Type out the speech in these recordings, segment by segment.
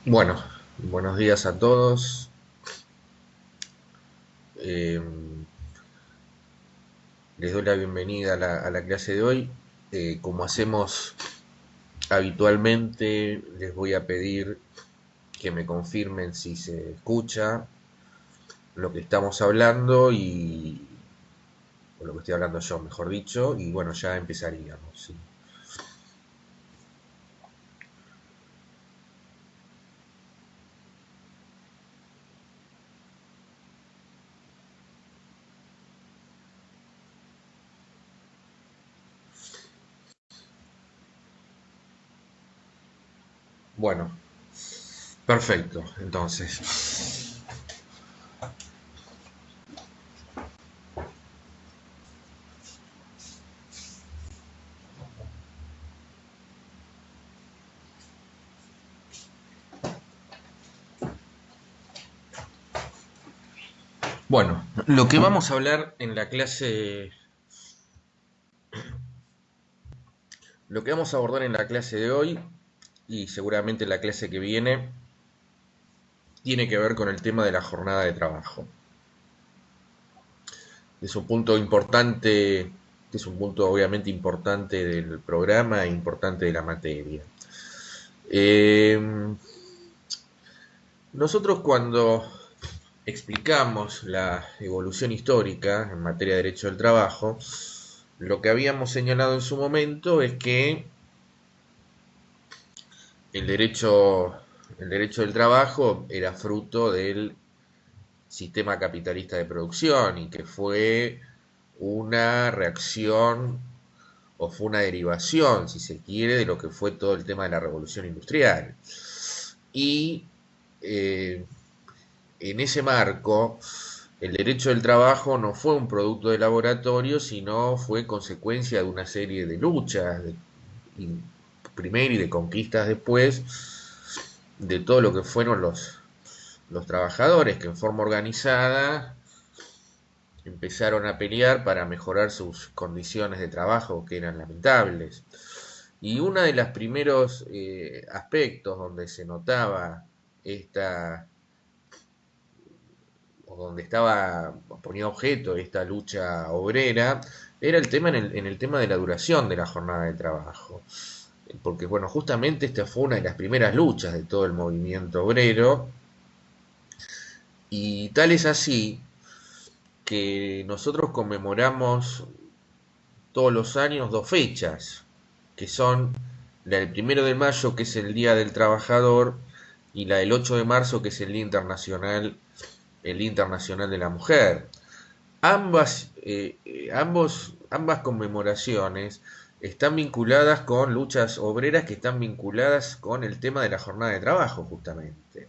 Bueno, buenos días a todos. Eh, Les doy la bienvenida a la clase de hoy. Como hacemos habitualmente, les voy a pedir que me confirmen si se escucha lo que estamos hablando o lo que estoy hablando yo, mejor dicho, y bueno, ya empezaríamos. ¿Sí? Bueno, perfecto. Entonces, bueno, lo que vamos a hablar en la clase, lo que vamos a abordar en la clase de hoy y seguramente en la clase que viene tiene que ver con el tema de la jornada de trabajo. Es un punto importante, es un punto obviamente importante del programa e importante de la materia. Eh, Nosotros cuando explicamos la evolución histórica en materia de derecho del trabajo, lo que habíamos señalado en su momento es que el derecho, el derecho del trabajo era fruto del sistema capitalista de producción y que fue una reacción o fue una derivación, si se quiere, de lo que fue todo el tema de la revolución industrial. Y eh, en ese marco, el derecho del trabajo no fue un producto de laboratorio, sino fue consecuencia de una serie de luchas, primero y de conquistas después, de todo lo que fueron los trabajadores que en forma organizada empezaron a pelear para mejorar sus condiciones de trabajo que eran lamentables. Y uno de los primeros aspectos donde se notaba esta, o donde estaba, ponía objeto esta lucha obrera, era el tema en el tema de la duración de la jornada de trabajo. Porque, bueno, justamente esta fue una de las primeras luchas de todo el movimiento obrero, y tal es así que nosotros conmemoramos todos los años dos fechas, que son la del 1 de mayo, que es el Día del Trabajador, y la del 8 de marzo, que es el Día Internacional de la Mujer. Ambas conmemoraciones están vinculadas con luchas obreras que están vinculadas con el tema de la jornada de trabajo, justamente.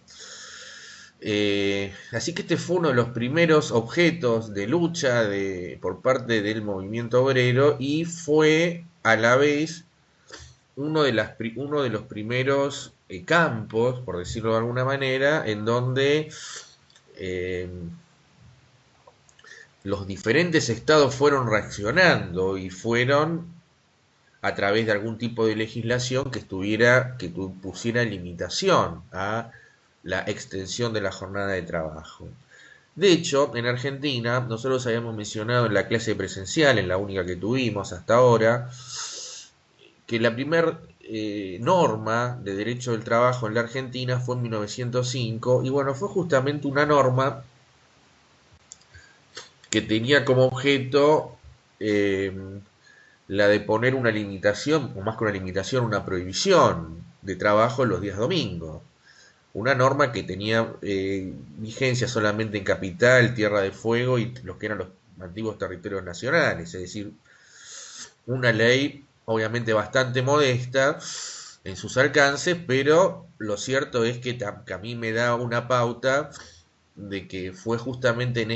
Así que este fue uno de los primeros objetos de lucha por parte del movimiento obrero y fue a la vez uno de los primeros campos, por decirlo de alguna manera, en donde eh, los diferentes estados fueron reaccionando y fueron a través de algún tipo de legislación que pusiera limitación a la extensión de la jornada de trabajo. De hecho, en Argentina, nosotros habíamos mencionado en la clase presencial, en la única que tuvimos hasta ahora, que la primera norma de derecho del trabajo en la Argentina fue en 1905, y bueno, fue justamente una norma que tenía como objeto eh, la de poner una limitación, o más que una limitación, una prohibición de trabajo en los días domingos. Una norma que tenía vigencia solamente en Capital, Tierra del Fuego y los que eran los antiguos territorios nacionales, es decir, una ley obviamente bastante modesta en sus alcances, pero lo cierto es que a mí me da una pauta de que fue justamente en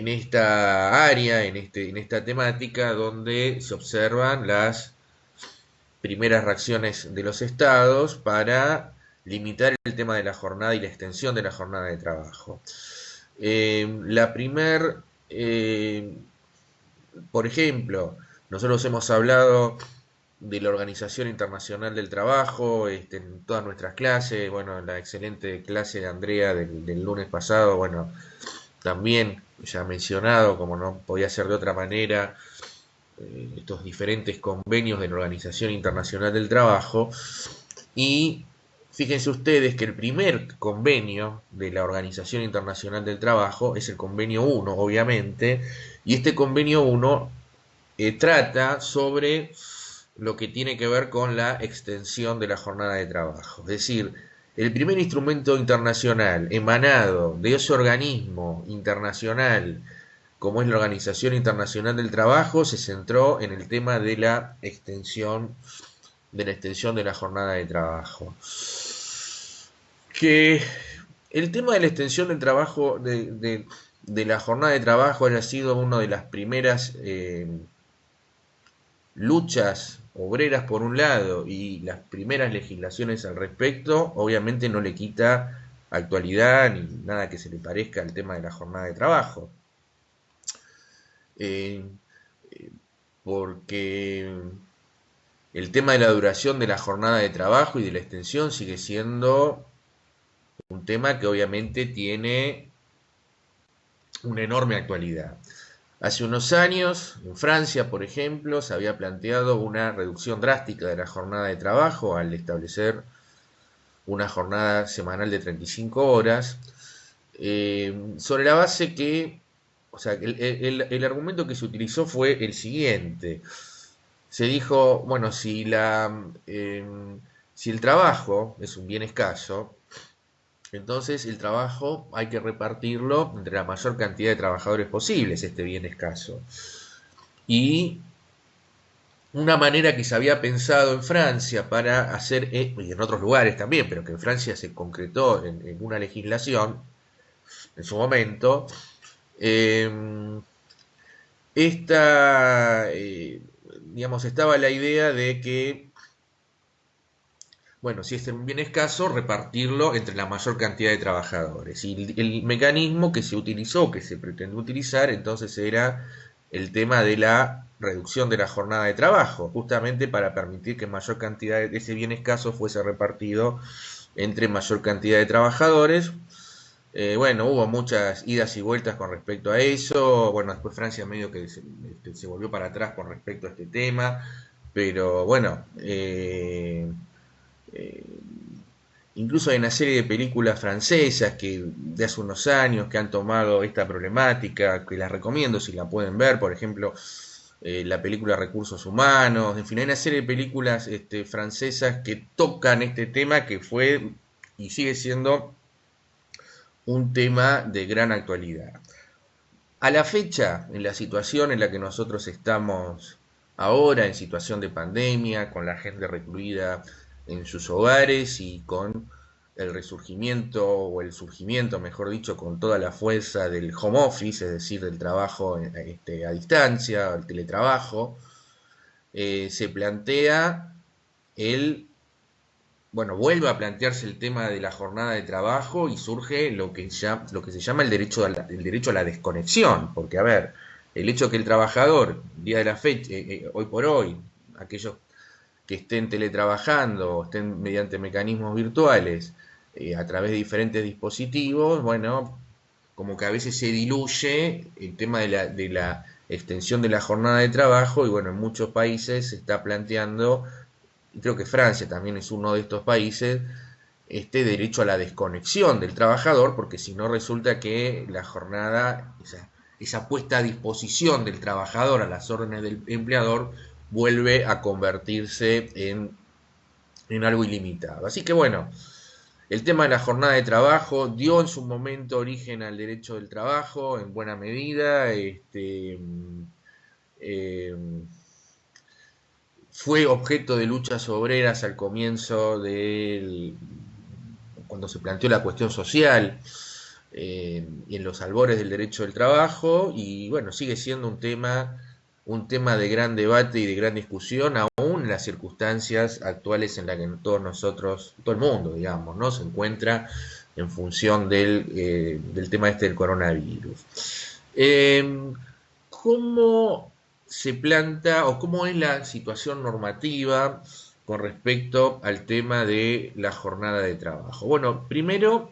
esta área, en esta temática, donde se observan las primeras reacciones de los estados para limitar el tema de la jornada y la extensión de la jornada de trabajo. La primer, por ejemplo, nosotros hemos hablado de la Organización Internacional del Trabajo, en todas nuestras clases, bueno, en la excelente clase de Andrea del lunes pasado, bueno, también ya mencionado, como no podía ser de otra manera, estos diferentes convenios de la Organización Internacional del Trabajo. Y fíjense ustedes que el primer convenio de la Organización Internacional del Trabajo es el convenio 1, obviamente, y este convenio 1 trata sobre lo que tiene que ver con la extensión de la jornada de trabajo. Es decir, el primer instrumento internacional emanado de ese organismo internacional como es la Organización Internacional del Trabajo, se centró en el tema de la jornada de trabajo. Que el tema de la extensión del trabajo, de la jornada de trabajo, haya sido una de las primeras luchas obreras por un lado y las primeras legislaciones al respecto, obviamente no le quita actualidad ni nada que se le parezca al tema de la jornada de trabajo. Eh, porque el tema de la duración de la jornada de trabajo y de la extensión sigue siendo un tema que obviamente tiene una enorme actualidad. Hace unos años, en Francia, por ejemplo, se había planteado una reducción drástica de la jornada de trabajo al establecer una jornada semanal de 35 horas, sobre la base que, o sea, el argumento que se utilizó fue el siguiente. Se dijo, bueno, si el trabajo es un bien escaso, entonces el trabajo hay que repartirlo entre la mayor cantidad de trabajadores posibles, este bien escaso. Y una manera que se había pensado en Francia para hacer, y en otros lugares también, pero que en Francia se concretó en una legislación en su momento, eh, esta, digamos, estaba la idea de que, bueno, si es un bien escaso, repartirlo entre la mayor cantidad de trabajadores. Y el mecanismo que se utilizó, que se pretendió utilizar, entonces era el tema de la reducción de la jornada de trabajo, justamente para permitir que mayor cantidad de ese bien escaso fuese repartido entre mayor cantidad de trabajadores. Bueno, hubo muchas idas y vueltas con respecto a eso. Bueno, después Francia medio que se volvió para atrás con respecto a este tema. Pero bueno, eh, incluso hay una serie de películas francesas que de hace unos años que han tomado esta problemática, que las recomiendo si la pueden ver, por ejemplo, la película Recursos Humanos, en fin, hay una serie de películas francesas que tocan este tema que fue y sigue siendo un tema de gran actualidad. A la fecha, en la situación en la que nosotros estamos ahora, en situación de pandemia, con la gente recluida en sus hogares y con el resurgimiento o el surgimiento, mejor dicho, con toda la fuerza del home office, es decir, del trabajo a distancia, el teletrabajo, se plantea el bueno, vuelve a plantearse el tema de la jornada de trabajo y surge lo que se llama el derecho a la desconexión, porque a ver, el hecho que el trabajador, día de la fecha, hoy por hoy, aquellos que estén teletrabajando o estén mediante mecanismos virtuales a través de diferentes dispositivos, bueno, como que a veces se diluye el tema de la extensión de la jornada de trabajo y bueno, en muchos países se está planteando y creo que Francia también es uno de estos países, este derecho a la desconexión del trabajador, porque si no resulta que la jornada, esa puesta a disposición del trabajador a las órdenes del empleador, vuelve a convertirse en algo ilimitado. Así que bueno, el tema de la jornada de trabajo dio en su momento origen al derecho del trabajo, en buena medida, eh, fue objeto de luchas obreras al comienzo cuando se planteó la cuestión social y en los albores del derecho del trabajo y bueno, sigue siendo un tema de gran debate y de gran discusión aún en las circunstancias actuales en las que todos nosotros, todo el mundo, digamos, ¿no? Se encuentra en función del tema este del coronavirus. ¿Cómo se planta o cómo es la situación normativa con respecto al tema de la jornada de trabajo. Bueno, primero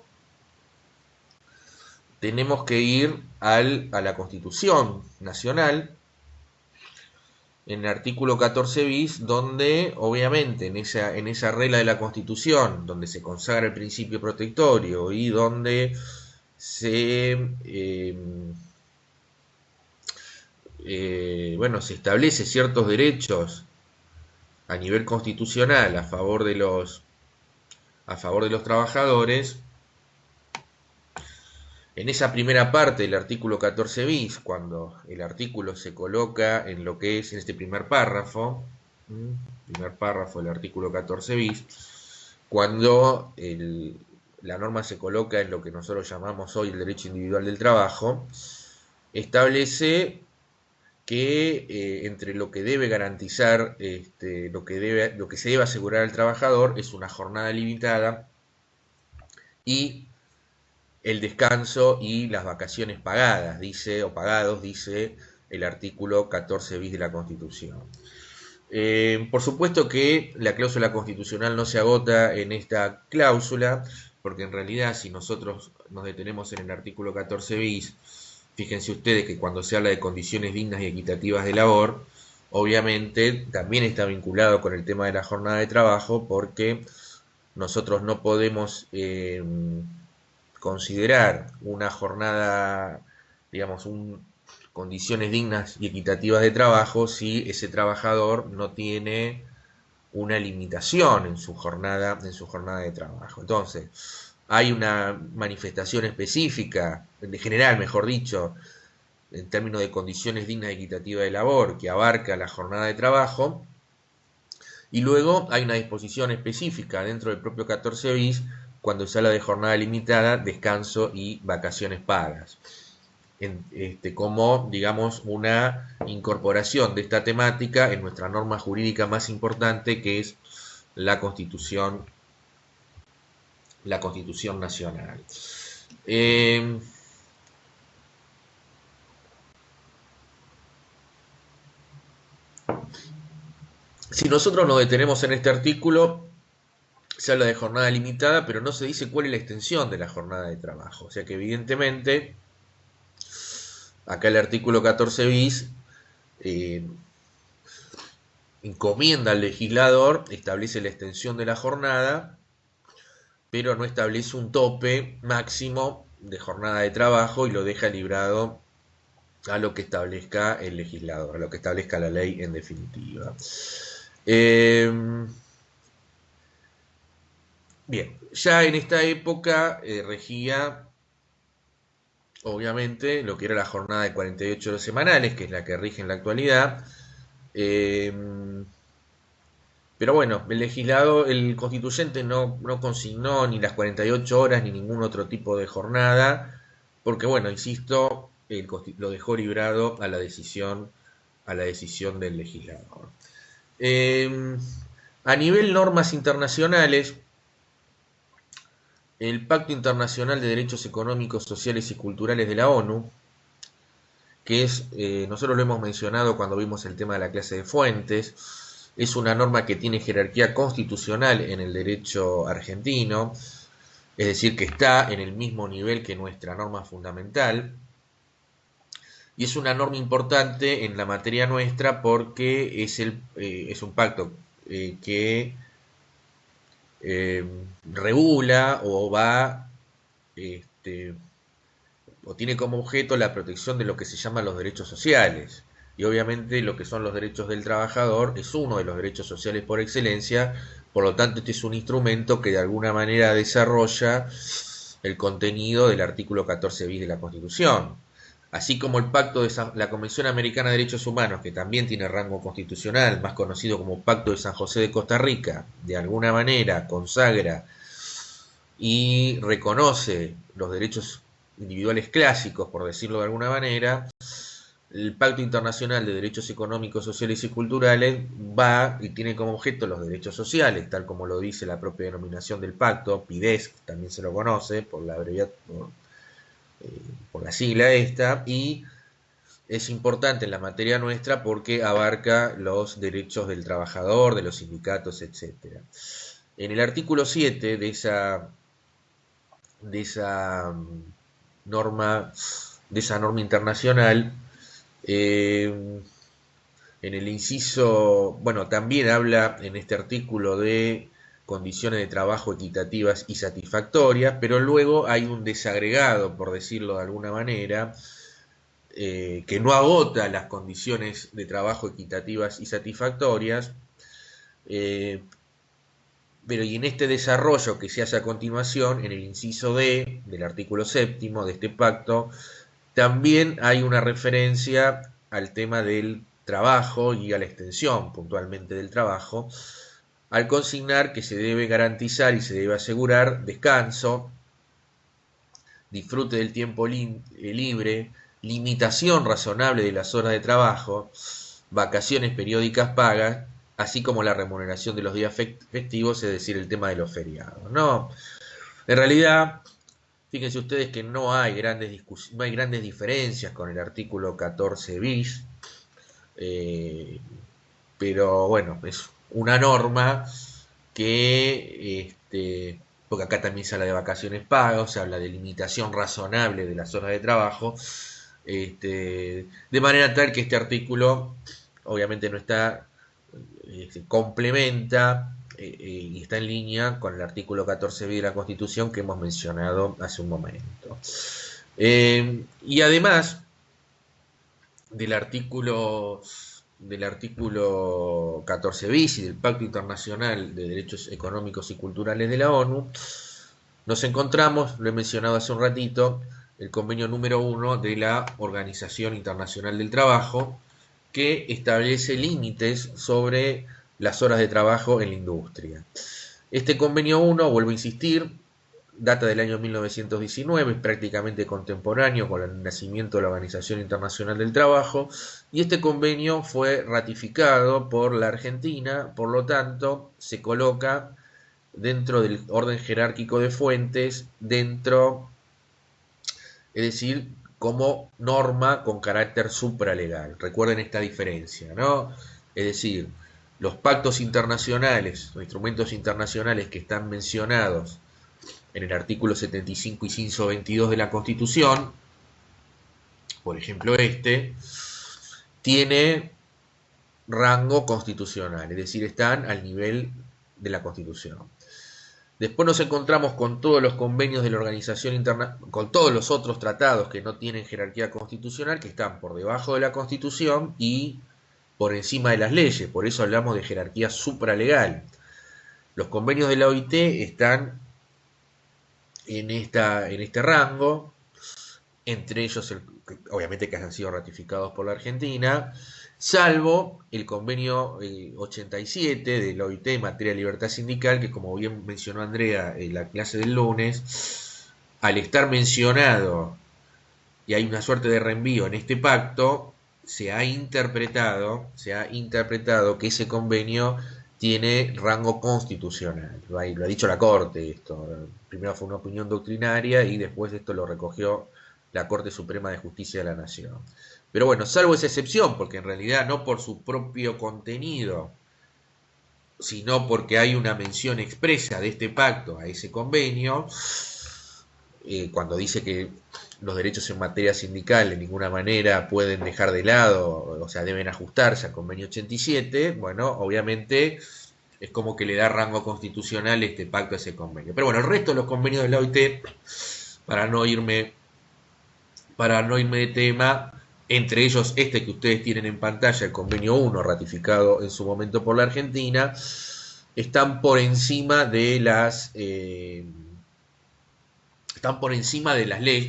tenemos que ir a la Constitución Nacional, en el artículo 14 bis, donde obviamente en esa regla de la Constitución, donde se consagra el principio protectorio y donde se, bueno, se establece ciertos derechos a nivel constitucional a favor de los trabajadores. En esa primera parte del artículo 14 bis, cuando el artículo se coloca en lo que es en este primer párrafo del artículo 14 bis, cuando la norma se coloca en lo que nosotros llamamos hoy el derecho individual del trabajo, establece que entre lo que debe garantizar, lo que se debe asegurar al trabajador es una jornada limitada y el descanso y las vacaciones pagadas, dice, o pagados, dice el artículo 14 bis de la Constitución. Por supuesto que la cláusula constitucional no se agota en esta cláusula, porque en realidad si nosotros nos detenemos en el artículo 14 bis, fíjense ustedes que cuando se habla de condiciones dignas y equitativas de labor, obviamente también está vinculado con el tema de la jornada de trabajo, porque nosotros no podemos considerar una jornada, digamos, condiciones dignas y equitativas de trabajo si ese trabajador no tiene una limitación en su jornada de trabajo. Entonces, hay una manifestación específica, de general, mejor dicho, en términos de condiciones dignas y equitativas de labor, que abarca la jornada de trabajo, y luego hay una disposición específica dentro del propio 14 bis, cuando se habla de jornada limitada, descanso y vacaciones pagas. Como, digamos, una incorporación de esta temática en nuestra norma jurídica más importante, que es la Constitución Nacional. Si nosotros nos detenemos en este artículo, se habla de jornada limitada, pero no se dice cuál es la extensión de la jornada de trabajo. O sea que evidentemente, acá el artículo 14 bis encomienda al legislador, establece la extensión de la jornada, pero no establece un tope máximo de jornada de trabajo y lo deja librado a lo que establezca el legislador, a lo que establezca la ley en definitiva. Bien, ya en esta época regía, obviamente, lo que era la jornada de 48 horas semanales, que es la que rige en la actualidad. Pero bueno, el constituyente no consignó ni las 48 horas ni ningún otro tipo de jornada, porque bueno, insisto, lo dejó librado a la decisión del legislador. A nivel normas internacionales, el Pacto Internacional de Derechos Económicos, Sociales y Culturales de la ONU, que es, nosotros lo hemos mencionado cuando vimos el tema de la clase de fuentes, es una norma que tiene jerarquía constitucional en el derecho argentino, es decir, que está en el mismo nivel que nuestra norma fundamental, y es una norma importante en la materia nuestra porque es un pacto que regula o tiene como objeto la protección de lo que se llaman los derechos sociales. Y obviamente lo que son los derechos del trabajador es uno de los derechos sociales por excelencia, por lo tanto este es un instrumento que de alguna manera desarrolla el contenido del artículo 14 bis de la Constitución. Así como la Convención Americana de Derechos Humanos, que también tiene rango constitucional, más conocido como Pacto de San José de Costa Rica, de alguna manera consagra y reconoce los derechos individuales clásicos, por decirlo de alguna manera. El Pacto Internacional de Derechos Económicos, Sociales y Culturales va y tiene como objeto los derechos sociales, tal como lo dice la propia denominación del pacto, PIDESC, también se lo conoce por la sigla esta, y es importante en la materia nuestra porque abarca los derechos del trabajador, de los sindicatos, etcétera. En el artículo 7 de esa norma, de esa norma internacional, en el inciso, bueno, también habla en este artículo de condiciones de trabajo equitativas y satisfactorias, pero luego hay un desagregado, por decirlo de alguna manera, que no agota las condiciones de trabajo equitativas y satisfactorias, eh, pero y en este desarrollo que se hace a continuación, en el inciso D del artículo séptimo de este pacto, también hay una referencia al tema del trabajo y a la extensión puntualmente del trabajo, al consignar que se debe garantizar y se debe asegurar descanso, disfrute del tiempo libre, limitación razonable de las horas de trabajo, vacaciones periódicas pagas, así como la remuneración de los días festivos, es decir, el tema de los feriados. No, en realidad, fíjense ustedes que no hay grandes diferencias con el artículo 14 bis, eh, pero bueno, es una norma que, porque acá también se habla de vacaciones pagas, se habla de limitación razonable de las horas de trabajo, de manera tal que este artículo obviamente no está, complementa y está en línea con el artículo 14b de la Constitución que hemos mencionado hace un momento. Y además del artículo del artículo 14 bis y del Pacto Internacional de Derechos Económicos y Culturales de la ONU, nos encontramos, lo he mencionado hace un ratito, el convenio número 1 de la Organización Internacional del Trabajo, que establece límites sobre las horas de trabajo en la industria. Este convenio 1, vuelvo a insistir, data del año 1919, es prácticamente contemporáneo con el nacimiento de la Organización Internacional del Trabajo, y este convenio fue ratificado por la Argentina, por lo tanto, se coloca dentro del orden jerárquico de fuentes, es decir, como norma con carácter supralegal. Recuerden esta diferencia, ¿no? Es decir, los pactos internacionales, los instrumentos internacionales que están mencionados en el artículo 75 y inciso 22 de la Constitución, por ejemplo tiene rango constitucional, es decir, están al nivel de la Constitución. Después nos encontramos con todos los convenios de la Organización Internacional, con todos los otros tratados que no tienen jerarquía constitucional, que están por debajo de la Constitución y por encima de las leyes. Por eso hablamos de jerarquía supralegal. Los convenios de la OIT están en este rango, entre ellos, obviamente que hayan sido ratificados por la Argentina, salvo el convenio 87 de la OIT en materia de libertad sindical, que como bien mencionó Andrea en la clase del lunes, al estar mencionado y hay una suerte de reenvío en este pacto, se ha interpretado que ese convenio tiene rango constitucional. Lo ha dicho la Corte esto. Primero fue una opinión doctrinaria y después esto lo recogió la Corte Suprema de Justicia de la Nación. Pero bueno, salvo esa excepción, porque en realidad no por su propio contenido, sino porque hay una mención expresa de este pacto a ese convenio, cuando dice que los derechos en materia sindical de ninguna manera pueden dejar de lado, o sea, deben ajustarse al convenio 87, bueno, obviamente es como que le da rango constitucional este pacto a ese convenio. Pero bueno, el resto de los convenios de la OIT, para no irme de tema, entre ellos este que ustedes tienen en pantalla, el convenio 1, ratificado en su momento por la Argentina, están por encima de las leyes,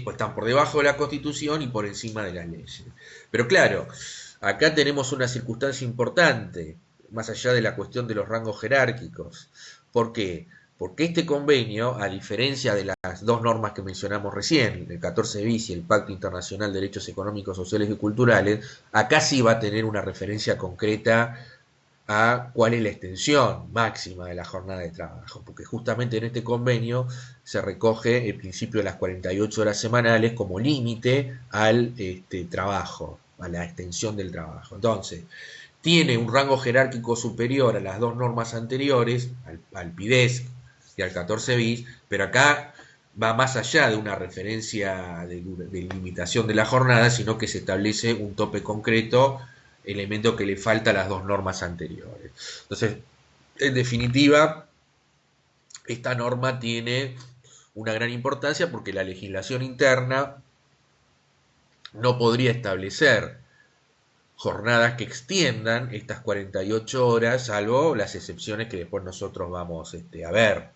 pues están por debajo de la Constitución y por encima de las leyes. Pero claro, acá tenemos una circunstancia importante, más allá de la cuestión de los rangos jerárquicos. ¿Por qué? Porque este convenio, a diferencia de las dos normas que mencionamos recién, el 14 bis y el Pacto Internacional de Derechos Económicos, Sociales y Culturales, acá sí va a tener una referencia concreta a cuál es la extensión máxima de la jornada de trabajo, porque justamente en este convenio se recoge el principio de las 48 horas semanales como límite al trabajo, a la extensión del trabajo. Entonces, tiene un rango jerárquico superior a las dos normas anteriores, al PIDES y al 14 bis, pero acá va más allá de una referencia de limitación de la jornada, sino que se establece un tope concreto, elemento que le falta a las dos normas anteriores. Entonces, en definitiva, esta norma tiene una gran importancia porque la legislación interna no podría establecer jornadas que extiendan estas 48 horas, salvo las excepciones que después nosotros vamos a ver.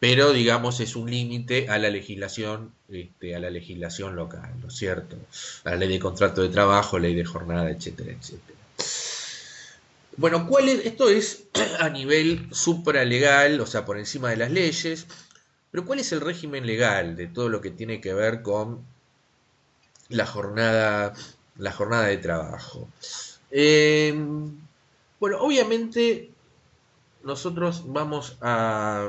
Pero, digamos, es un límite a la legislación local, ¿no es cierto? A la ley de contrato de trabajo, ley de jornada, etcétera, etcétera. Bueno, esto es a nivel supralegal, o sea, por encima de las leyes, pero ¿cuál es el régimen legal de todo lo que tiene que ver con la jornada de trabajo? Bueno, obviamente nosotros vamos a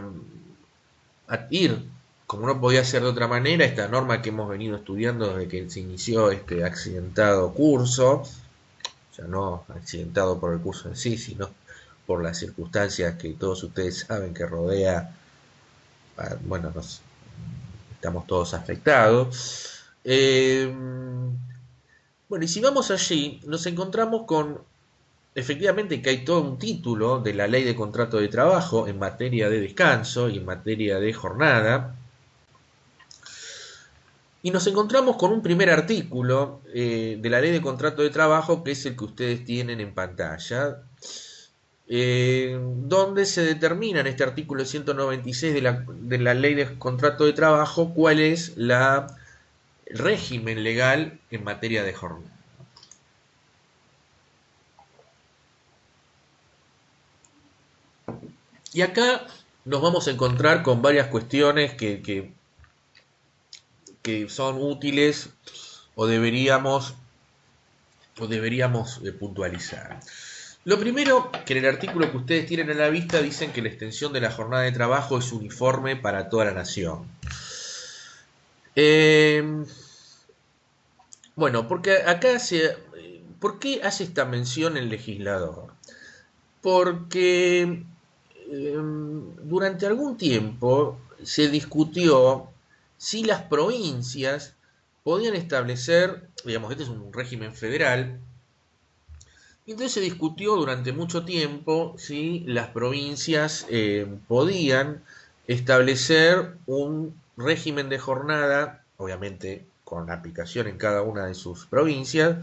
ir, como no podía ser de otra manera, esta norma que hemos venido estudiando desde que se inició este accidentado curso, o sea, no accidentado por el curso en sí, sino por las circunstancias que todos ustedes saben que rodea, bueno, estamos todos afectados. Bueno, y si vamos allí, nos encontramos con, efectivamente, que hay todo un título de la ley de contrato de trabajo en materia de descanso y en materia de jornada, y nos encontramos con un primer artículo de la ley de contrato de trabajo, que es el que ustedes tienen en pantalla, donde se determina en este artículo 196 de la ley de contrato de trabajo cuál es el régimen legal en materia de jornada. Y acá nos vamos a encontrar con varias cuestiones que son útiles o deberíamos puntualizar. Lo primero, que en el artículo que ustedes tienen a la vista dicen que la extensión de la jornada de trabajo es uniforme para toda la nación. Bueno, porque acá ¿por qué hace esta mención el legislador? Porque durante algún tiempo se discutió si las provincias podían establecer, digamos, este es un régimen federal, y entonces se discutió durante mucho tiempo si las provincias podían establecer un régimen de jornada, obviamente con aplicación en cada una de sus provincias,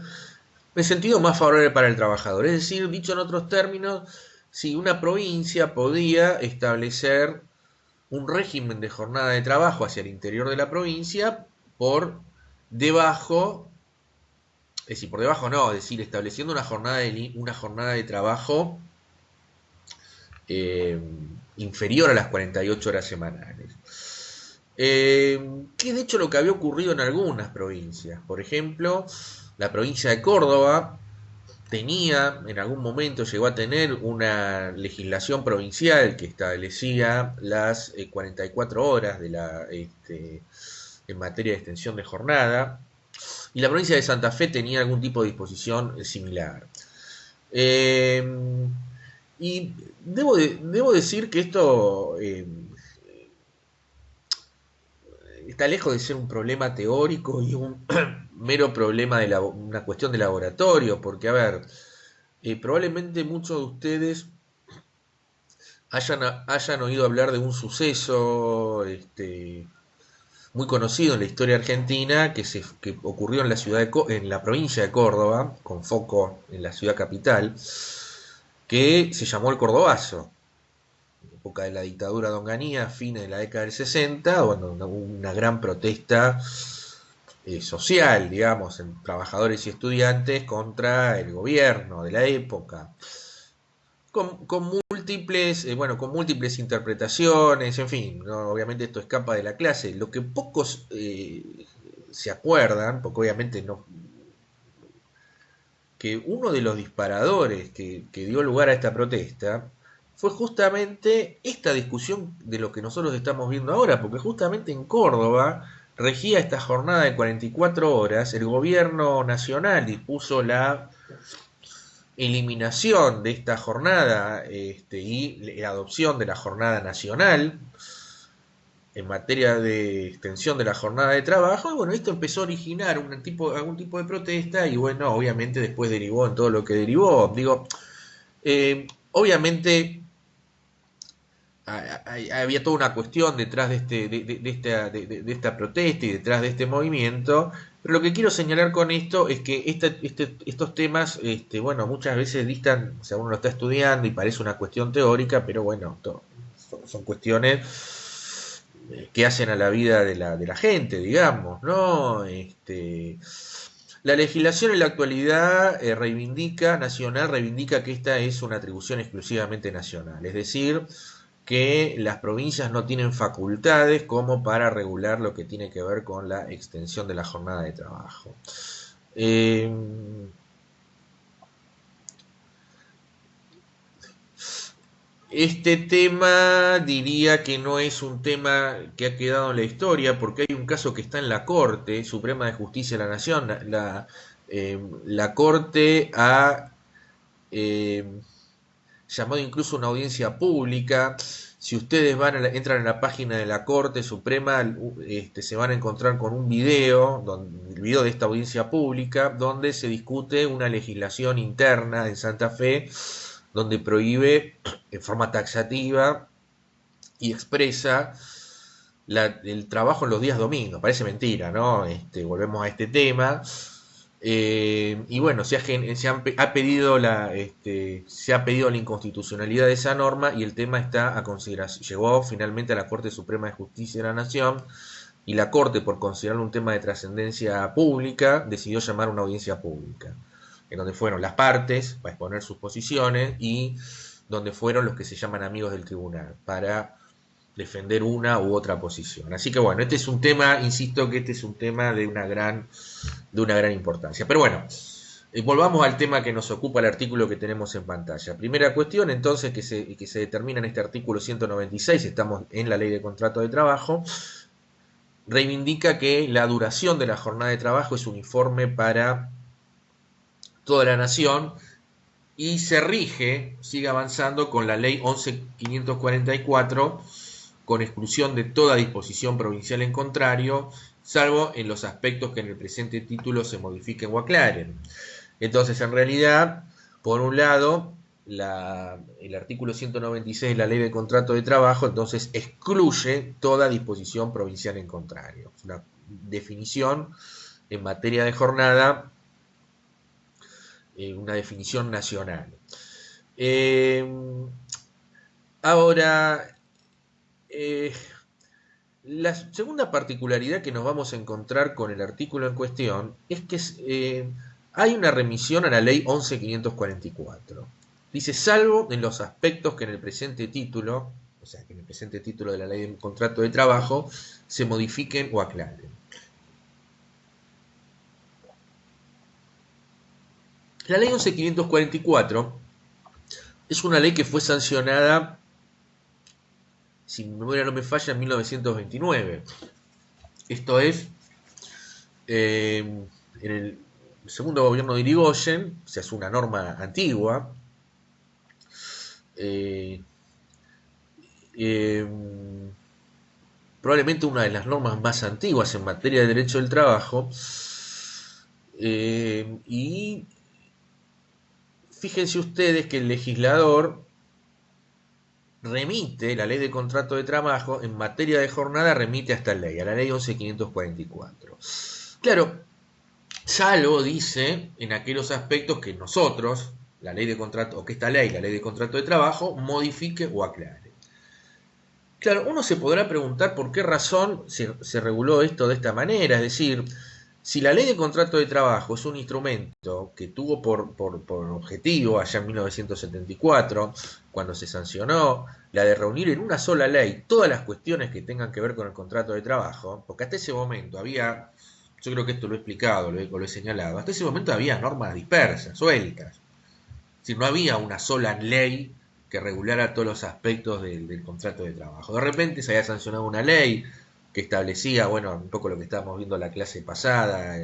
en sentido más favorable para el trabajador. Es decir, dicho en otros términos, si una provincia podía establecer un régimen de jornada de trabajo hacia el interior de la provincia por debajo, es decir, por debajo no, es decir, estableciendo una jornada de trabajo inferior a las 48 horas semanales. Que es de hecho lo que había ocurrido en algunas provincias. Por ejemplo, la provincia de Córdoba tenía, en algún momento llegó a tener una legislación provincial que establecía las 44 horas en materia de extensión de jornada, y la provincia de Santa Fe tenía algún tipo de disposición similar. Y debo decir que esto está lejos de ser un problema teórico y un mero problema de una cuestión de laboratorio, porque, a ver, probablemente muchos de ustedes hayan oído hablar de un suceso muy conocido en la historia argentina que ocurrió en en la provincia de Córdoba, con foco en la ciudad capital, que se llamó el Cordobazo. Época de la dictadura de Onganía, fines de la década del 60, bueno, una gran protesta social, digamos, en trabajadores y estudiantes contra el gobierno de la época, con múltiples interpretaciones, en fin, ¿no? Obviamente esto escapa de la clase. Lo que pocos se acuerdan, porque obviamente no, que uno de los disparadores que dio lugar a esta protesta fue justamente esta discusión de lo que nosotros estamos viendo ahora, porque justamente en Córdoba regía esta jornada de 44 horas, el gobierno nacional dispuso la eliminación de esta jornada y la adopción de la jornada nacional en materia de extensión de la jornada de trabajo, y bueno, esto empezó a originar algún tipo de protesta, y bueno, obviamente después derivó en todo lo que derivó. Digo, obviamente había toda una cuestión detrás de esta protesta y detrás de este movimiento, pero lo que quiero señalar con esto es que estos temas, bueno, muchas veces distan, o sea, uno lo está estudiando y parece una cuestión teórica, pero bueno, son cuestiones que hacen a la vida de la gente, digamos, ¿no? La legislación en la actualidad reivindica que esta es una atribución exclusivamente nacional, es decir, que las provincias no tienen facultades como para regular lo que tiene que ver con la extensión de la jornada de trabajo. Eh, Este tema diría que no es un tema que ha quedado en la historia, porque hay un caso que está en la Corte Suprema de Justicia de la Nación. La Corte ha eh, llamado incluso una audiencia pública. Si ustedes entran en la página de la Corte Suprema, se van a encontrar con un video, el video de esta audiencia pública, donde se discute una legislación interna en Santa Fe, donde prohíbe en forma taxativa y expresa el trabajo en los días domingos. Parece mentira, ¿no? Volvemos a este tema. Y bueno, se ha pedido la inconstitucionalidad de esa norma, y el tema está a consideración. Llegó finalmente a la Corte Suprema de Justicia de la Nación, y la Corte, por considerarlo un tema de trascendencia pública, decidió llamar a una audiencia pública, en donde fueron las partes para exponer sus posiciones, y donde fueron los que se llaman amigos del tribunal para defender una u otra posición. Así que bueno, este es un tema, insisto que este es un tema de una gran importancia. Pero bueno, volvamos al tema que nos ocupa, el artículo que tenemos en pantalla. Primera cuestión, entonces, que se determina en este artículo 196, estamos en la Ley de Contrato de Trabajo, reivindica que la duración de la jornada de trabajo es uniforme para toda la nación, y se rige, sigue avanzando, con la Ley 11.544, con exclusión de toda disposición provincial en contrario, salvo en los aspectos que en el presente título se modifiquen o aclaren. Entonces, en realidad, por un lado, el artículo 196 de la Ley de Contrato de Trabajo, entonces, excluye toda disposición provincial en contrario. Es una definición en materia de jornada, una definición nacional. Ahora, la segunda particularidad que nos vamos a encontrar con el artículo en cuestión es que hay una remisión a la Ley 11.544. Dice, salvo en los aspectos que en el presente título, o sea, que en el presente título de la Ley de Contrato de Trabajo, se modifiquen o aclaren. La Ley 11.544 es una ley que fue sancionada, si mi memoria no me falla, en 1929. Esto es, en el segundo gobierno de Irigoyen, o sea, es una norma antigua. Probablemente una de las normas más antiguas en materia de derecho del trabajo. Y fíjense ustedes que el legislador remite la Ley de Contrato de Trabajo en materia de jornada, remite a esta ley, a la Ley 11.544. Claro, salvo, dice, en aquellos aspectos que nosotros, la Ley de Contrato, o que esta ley, la Ley de Contrato de Trabajo, modifique o aclare. Claro, uno se podrá preguntar por qué razón se reguló esto de esta manera, es decir, si la Ley de Contrato de Trabajo es un instrumento que tuvo por objetivo allá en 1974, cuando se sancionó la de reunir en una sola ley todas las cuestiones que tengan que ver con el contrato de trabajo, porque hasta ese momento había, yo creo que esto lo he explicado, lo he señalado, hasta ese momento había normas dispersas, sueltas, es decir, no había una sola ley que regulara todos los aspectos del contrato de trabajo. De repente se había sancionado una ley que establecía, bueno, un poco lo que estábamos viendo en la clase pasada,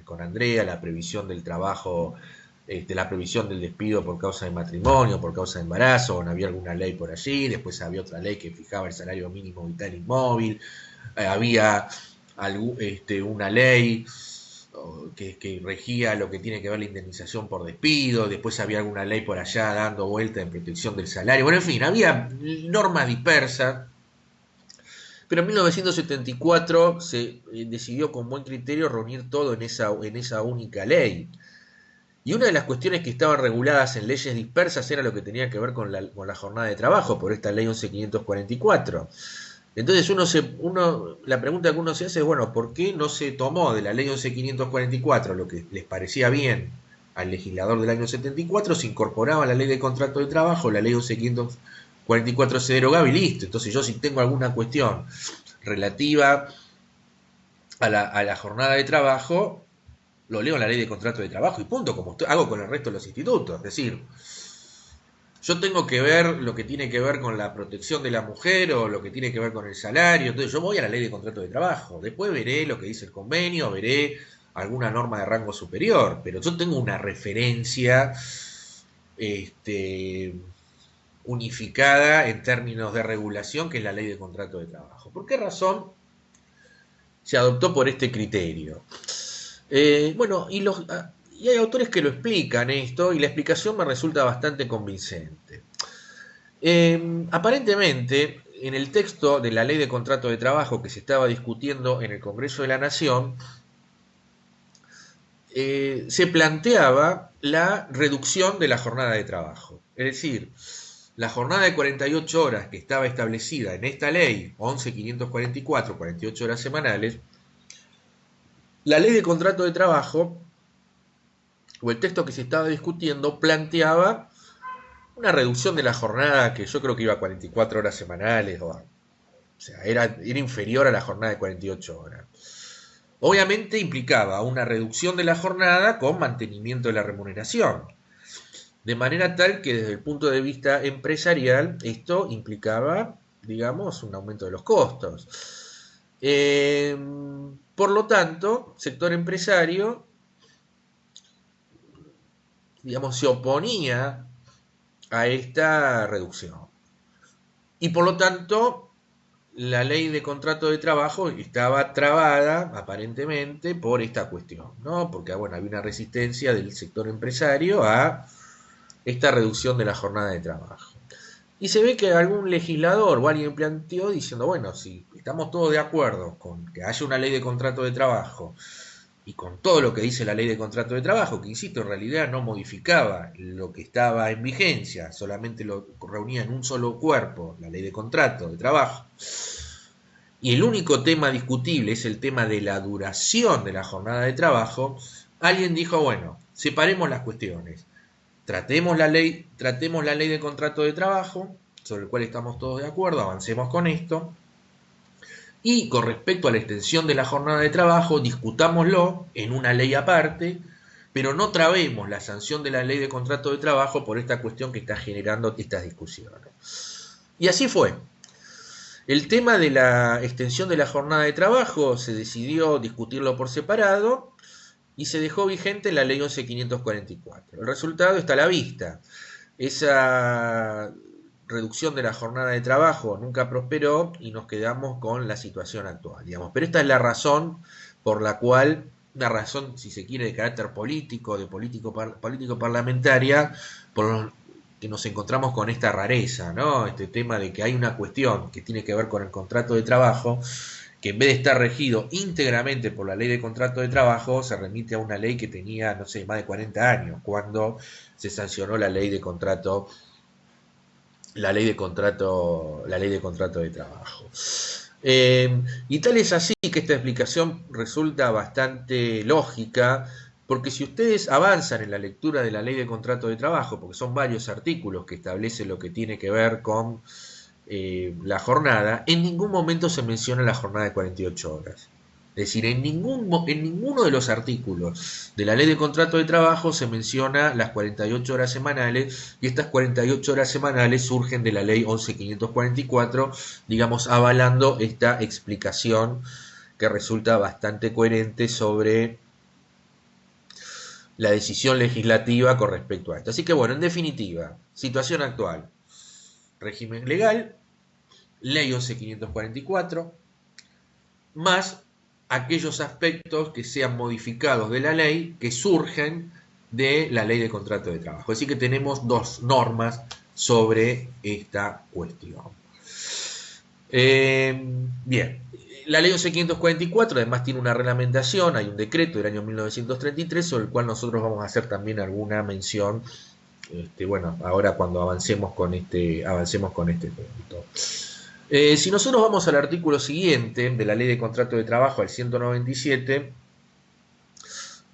con Andrea, la previsión del trabajo, la previsión del despido por causa de matrimonio, por causa de embarazo, bueno, había alguna ley por allí, después había otra ley que fijaba el salario mínimo vital inmóvil, había una ley que regía lo que tiene que ver la indemnización por despido, después había alguna ley por allá dando vuelta en protección del salario, bueno, en fin, había normas dispersas, pero en 1974 se decidió con buen criterio reunir todo en esa única ley. Y una de las cuestiones que estaban reguladas en leyes dispersas era lo que tenía que ver con la jornada de trabajo, por esta ley 11.544. Entonces la pregunta que uno se hace es, bueno, ¿por qué no se tomó de la ley 11.544 lo que les parecía bien al legislador del año 74, se incorporaba a la ley de contrato de trabajo, la ley 11.544 se derogaba y listo? Entonces yo si tengo alguna cuestión relativa a la jornada de trabajo, lo leo en la ley de contrato de trabajo y punto, como hago con el resto de los institutos. Es decir, yo tengo que ver lo que tiene que ver con la protección de la mujer o lo que tiene que ver con el salario, entonces yo voy a la ley de contrato de trabajo, después veré lo que dice el convenio, veré alguna norma de rango superior, pero yo tengo una referencia unificada en términos de regulación, que es la ley de contrato de trabajo. ¿Por qué razón se adoptó por este criterio? Bueno, y hay autores que lo explican esto, y la explicación me resulta bastante convincente. Aparentemente, en el texto de la ley de contrato de trabajo que se estaba discutiendo en el Congreso de la Nación, se planteaba la reducción de la jornada de trabajo. Es decir, la jornada de 48 horas que estaba establecida en esta ley, 11.544, 48 horas semanales, la ley de contrato de trabajo, o el texto que se estaba discutiendo, planteaba una reducción de la jornada que yo creo que iba a 44 horas semanales, o sea, era inferior a la jornada de 48 horas. Obviamente implicaba una reducción de la jornada con mantenimiento de la remuneración, de manera tal que desde el punto de vista empresarial esto implicaba, digamos, un aumento de los costos. Por lo tanto, sector empresario, digamos, se oponía a esta reducción. Y por lo tanto, la ley de contrato de trabajo estaba trabada, aparentemente, por esta cuestión, ¿no? Porque, bueno, había una resistencia del sector empresario a esta reducción de la jornada de trabajo. Y se ve que algún legislador o alguien planteó diciendo, bueno, si estamos todos de acuerdo con que haya una ley de contrato de trabajo y con todo lo que dice la ley de contrato de trabajo, que insisto, en realidad no modificaba lo que estaba en vigencia, solamente lo reunía en un solo cuerpo, la ley de contrato de trabajo, y el único tema discutible es el tema de la duración de la jornada de trabajo, alguien dijo, bueno, separemos las cuestiones. Tratemos la ley de contrato de trabajo, sobre el cual estamos todos de acuerdo, avancemos con esto. Y con respecto a la extensión de la jornada de trabajo, discutámoslo en una ley aparte, pero no trabemos la sanción de la ley de contrato de trabajo por esta cuestión que está generando estas discusiones. Y así fue. El tema de la extensión de la jornada de trabajo se decidió discutirlo por separado y se dejó vigente la ley 11.544. El resultado está a la vista. Esa reducción de la jornada de trabajo nunca prosperó y nos quedamos con la situación actual, digamos. Pero esta es la razón por la cual, una razón, si se quiere, de carácter político, de político parlamentaria, por que nos encontramos con esta rareza, ¿no? Este tema de que hay una cuestión que tiene que ver con el contrato de trabajo, que en vez de estar regido íntegramente por la ley de contrato de trabajo, se remite a una ley que tenía, no sé, más de 40 años, cuando se sancionó la ley de contrato de trabajo. Y tal es así que esta explicación resulta bastante lógica, porque si ustedes avanzan en la lectura de la ley de contrato de trabajo, porque son varios artículos que establecen lo que tiene que ver con la jornada, en ningún momento se menciona la jornada de 48 horas. Es decir, en ninguno de los artículos de la ley de contrato de trabajo se menciona las 48 horas semanales, y estas 48 horas semanales surgen de la ley 11.544, digamos, avalando esta explicación que resulta bastante coherente sobre la decisión legislativa con respecto a esto. Así que bueno, en definitiva, situación actual, régimen legal, ley 11.544, más aquellos aspectos que sean modificados de la ley que surgen de la ley de contrato de trabajo. Así que tenemos dos normas sobre esta cuestión. Bien, la ley 11.544 además tiene una reglamentación, hay un decreto del año 1933 sobre el cual nosotros vamos a hacer también alguna mención, bueno, ahora cuando avancemos con este punto. Si nosotros vamos al artículo siguiente de la ley de contrato de trabajo, al 197,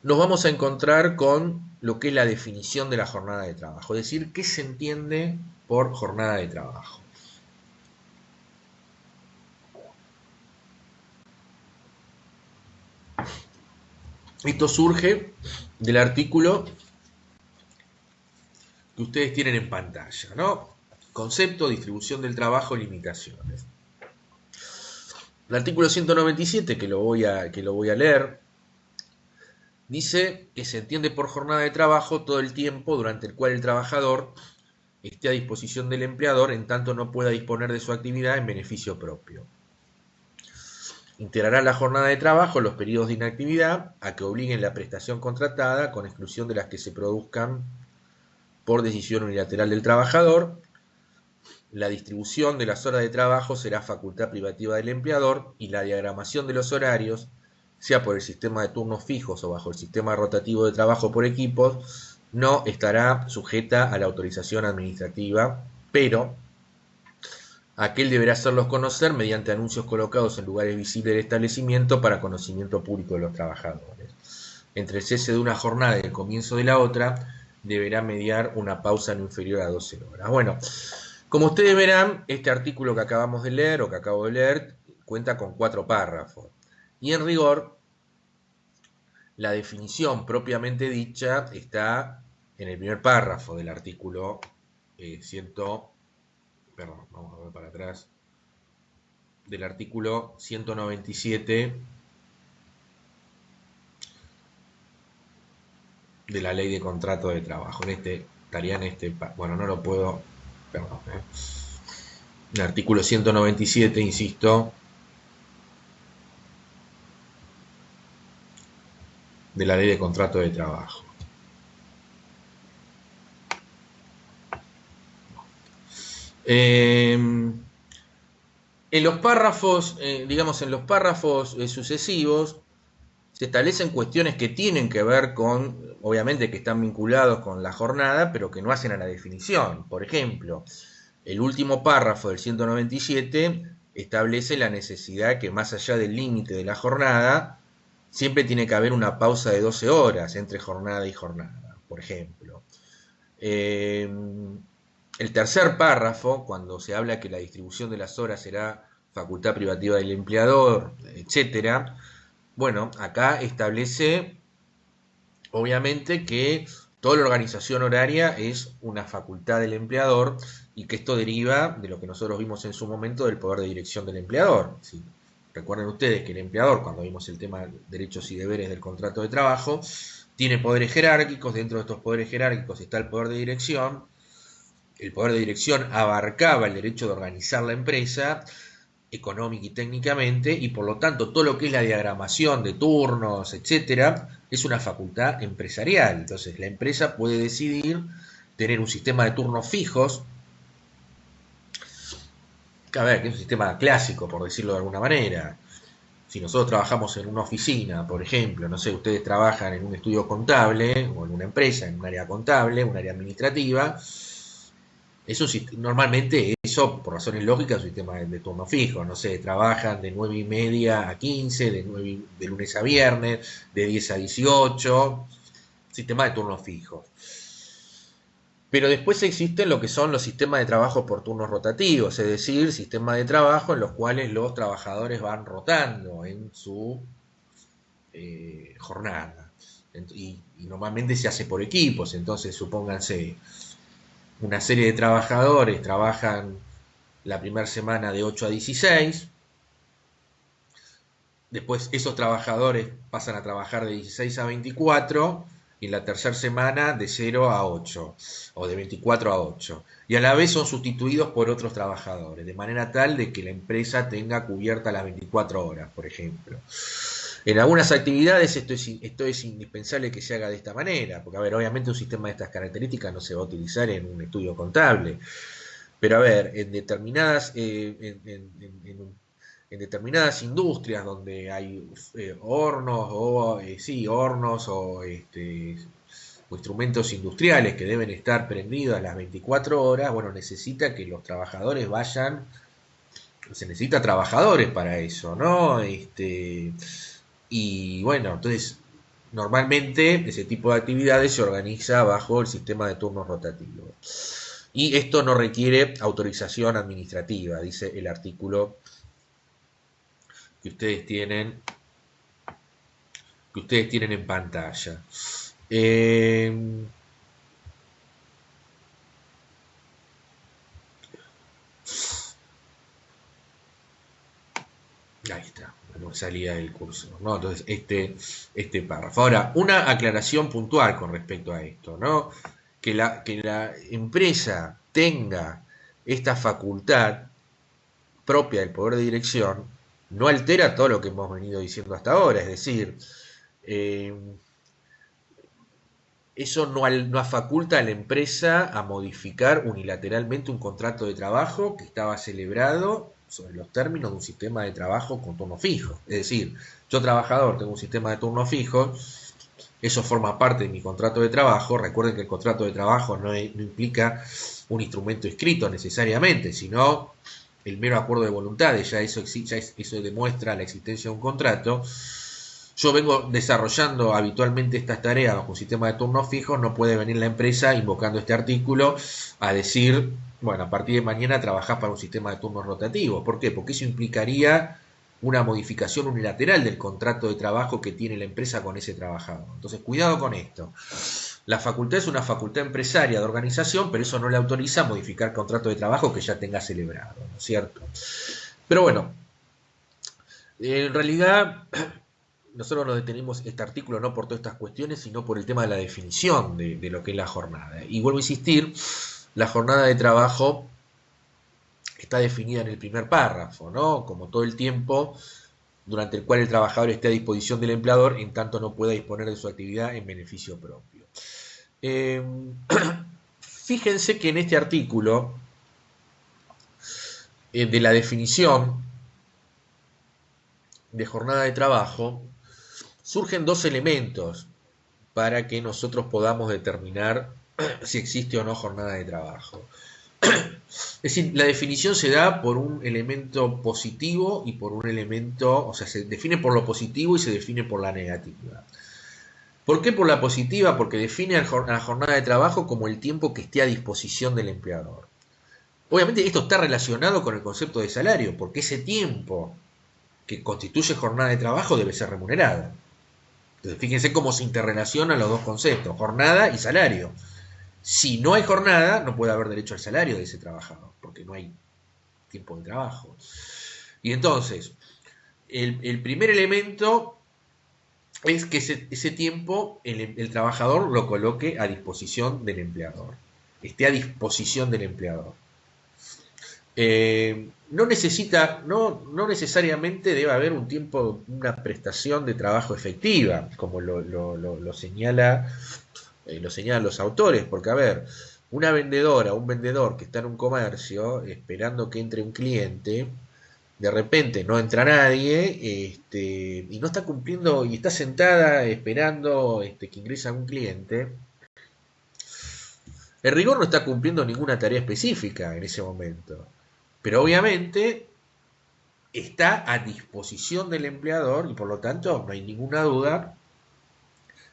nos vamos a encontrar con lo que es la definición de la jornada de trabajo, es decir, qué se entiende por jornada de trabajo. Esto surge del artículo que ustedes tienen en pantalla, ¿no? Concepto, distribución del trabajo, limitaciones. El artículo 197, que lo voy a leer, dice que se entiende por jornada de trabajo todo el tiempo durante el cual el trabajador esté a disposición del empleador en tanto no pueda disponer de su actividad en beneficio propio. Integrará la jornada de trabajo los periodos de inactividad a que obliguen la prestación contratada, con exclusión de las que se produzcan por decisión unilateral del trabajador. La distribución de las horas de trabajo será facultad privativa del empleador y la diagramación de los horarios, sea por el sistema de turnos fijos o bajo el sistema rotativo de trabajo por equipos, no estará sujeta a la autorización administrativa, pero aquel deberá hacerlos conocer mediante anuncios colocados en lugares visibles del establecimiento para conocimiento público de los trabajadores. Entre el cese de una jornada y el comienzo de la otra, deberá mediar una pausa no inferior a 12 horas. Bueno, como ustedes verán, este artículo que acabamos de leer, o que acabo de leer, cuenta con 4 párrafos. Y en rigor, la definición propiamente dicha está en el primer párrafo del artículo vamos a ver para atrás, del artículo 197 de la ley de contrato de trabajo. Bueno, no lo puedo, perdón. El artículo 197, insisto, de la ley de contrato de trabajo. En los párrafos, sucesivos, se establecen cuestiones que tienen que ver con, obviamente que están vinculados con la jornada, pero que no hacen a la definición. Por ejemplo, el último párrafo del 197 establece la necesidad que más allá del límite de la jornada, siempre tiene que haber una pausa de 12 horas entre jornada y jornada, por ejemplo. El tercer párrafo, cuando se habla que la distribución de las horas será facultad privativa del empleador, etcétera, bueno, acá establece, obviamente, que toda la organización horaria es una facultad del empleador y que esto deriva de lo que nosotros vimos en su momento del poder de dirección del empleador. ¿Sí? Recuerden ustedes que el empleador, cuando vimos el tema de derechos y deberes del contrato de trabajo, tiene poderes jerárquicos. Dentro de estos poderes jerárquicos está el poder de dirección. El poder de dirección abarcaba el derecho de organizar la empresa económica y técnicamente, y por lo tanto todo lo que es la diagramación de turnos, etcétera, es una facultad empresarial. Entonces la empresa puede decidir tener un sistema de turnos fijos, a ver, que es un sistema clásico, por decirlo de alguna manera. Si nosotros trabajamos en una oficina, por ejemplo, no sé, ustedes trabajan en un estudio contable o en una empresa, en un área contable, un área administrativa, normalmente eso, por razones lógicas, es un sistema de turno fijo. No sé, trabajan de 9:30 a 15, de lunes a viernes, de 10 a 18, sistema de turno fijo. Pero después existen lo que son los sistemas de trabajo por turnos rotativos, es decir, sistemas de trabajo en los cuales los trabajadores van rotando en su jornada. Y normalmente se hace por equipos, entonces supónganse, una serie de trabajadores trabajan la primera semana de 8 a 16, después esos trabajadores pasan a trabajar de 16 a 24 y en la tercera semana de 0 a 8 o de 24 a 8. Y a la vez son sustituidos por otros trabajadores, de manera tal de que la empresa tenga cubierta las 24 horas, por ejemplo. En algunas actividades esto es indispensable que se haga de esta manera, porque a ver, obviamente un sistema de estas características no se va a utilizar en un estudio contable, pero a ver, en determinadas, en determinadas industrias donde hay hornos o sí, hornos o instrumentos industriales que deben estar prendidos a las 24 horas, bueno, necesita que los trabajadores vayan, se necesita trabajadores para eso, ¿no? Y bueno, entonces normalmente ese tipo de actividades se organiza bajo el sistema de turnos rotativos. Y esto no requiere autorización administrativa, dice el artículo que ustedes tienen, en pantalla. Ahí está, bueno, salida del curso, ¿no? Entonces, este párrafo. Ahora, una aclaración puntual con respecto a esto, ¿no? Que la empresa tenga esta facultad propia del poder de dirección no altera todo lo que hemos venido diciendo hasta ahora, es decir, eh, eso no faculta a la empresa a modificar unilateralmente un contrato de trabajo que estaba celebrado sobre los términos de un sistema de trabajo con turno fijo. Es decir, yo trabajador tengo un sistema de turno fijo, eso forma parte de mi contrato de trabajo. Recuerden que el contrato de trabajo no implica un instrumento escrito necesariamente, sino el mero acuerdo de voluntades, eso demuestra la existencia de un contrato. Yo vengo desarrollando habitualmente estas tareas bajo un sistema de turnos fijos, no puede venir la empresa invocando este artículo a decir, bueno, a partir de mañana trabajás para un sistema de turnos rotativos. ¿Por qué? Porque eso implicaría una modificación unilateral del contrato de trabajo que tiene la empresa con ese trabajador. Entonces, cuidado con esto. La facultad es una facultad empresaria de organización, pero eso no le autoriza a modificar contrato de trabajo que ya tenga celebrado, ¿no es cierto? Pero bueno, en realidad nosotros nos detenemos este artículo no por todas estas cuestiones, sino por el tema de la definición de lo que es la jornada. Y vuelvo a insistir, la jornada de trabajo está definida en el primer párrafo, ¿no? Como todo el tiempo durante el cual el trabajador esté a disposición del empleador en tanto no pueda disponer de su actividad en beneficio propio. Fíjense que en este artículo de la definición de jornada de trabajo surgen dos elementos para que nosotros podamos determinar si existe o no jornada de trabajo. Es decir, la definición se da por un elemento positivo y por un elemento, o sea, se define por lo positivo y se define por la negativa. ¿Por qué por la positiva? Porque define a la jornada de trabajo como el tiempo que esté a disposición del empleador. Obviamente esto está relacionado con el concepto de salario, porque ese tiempo que constituye jornada de trabajo debe ser remunerado. Entonces, fíjense cómo se interrelacionan los dos conceptos, jornada y salario. Si no hay jornada, no puede haber derecho al salario de ese trabajador, porque no hay tiempo de trabajo. Y entonces, el primer elemento es que ese tiempo el trabajador lo coloque a disposición del empleador, esté a disposición del empleador. No necesariamente debe haber un tiempo, una prestación de trabajo efectiva, como lo señalan los autores, porque a ver, una vendedora, un vendedor que está en un comercio esperando que entre un cliente, de repente no entra nadie, y no está cumpliendo, y está sentada esperando que ingrese algún cliente, el rigor no está cumpliendo ninguna tarea específica en ese momento. Pero obviamente está a disposición del empleador y por lo tanto no hay ninguna duda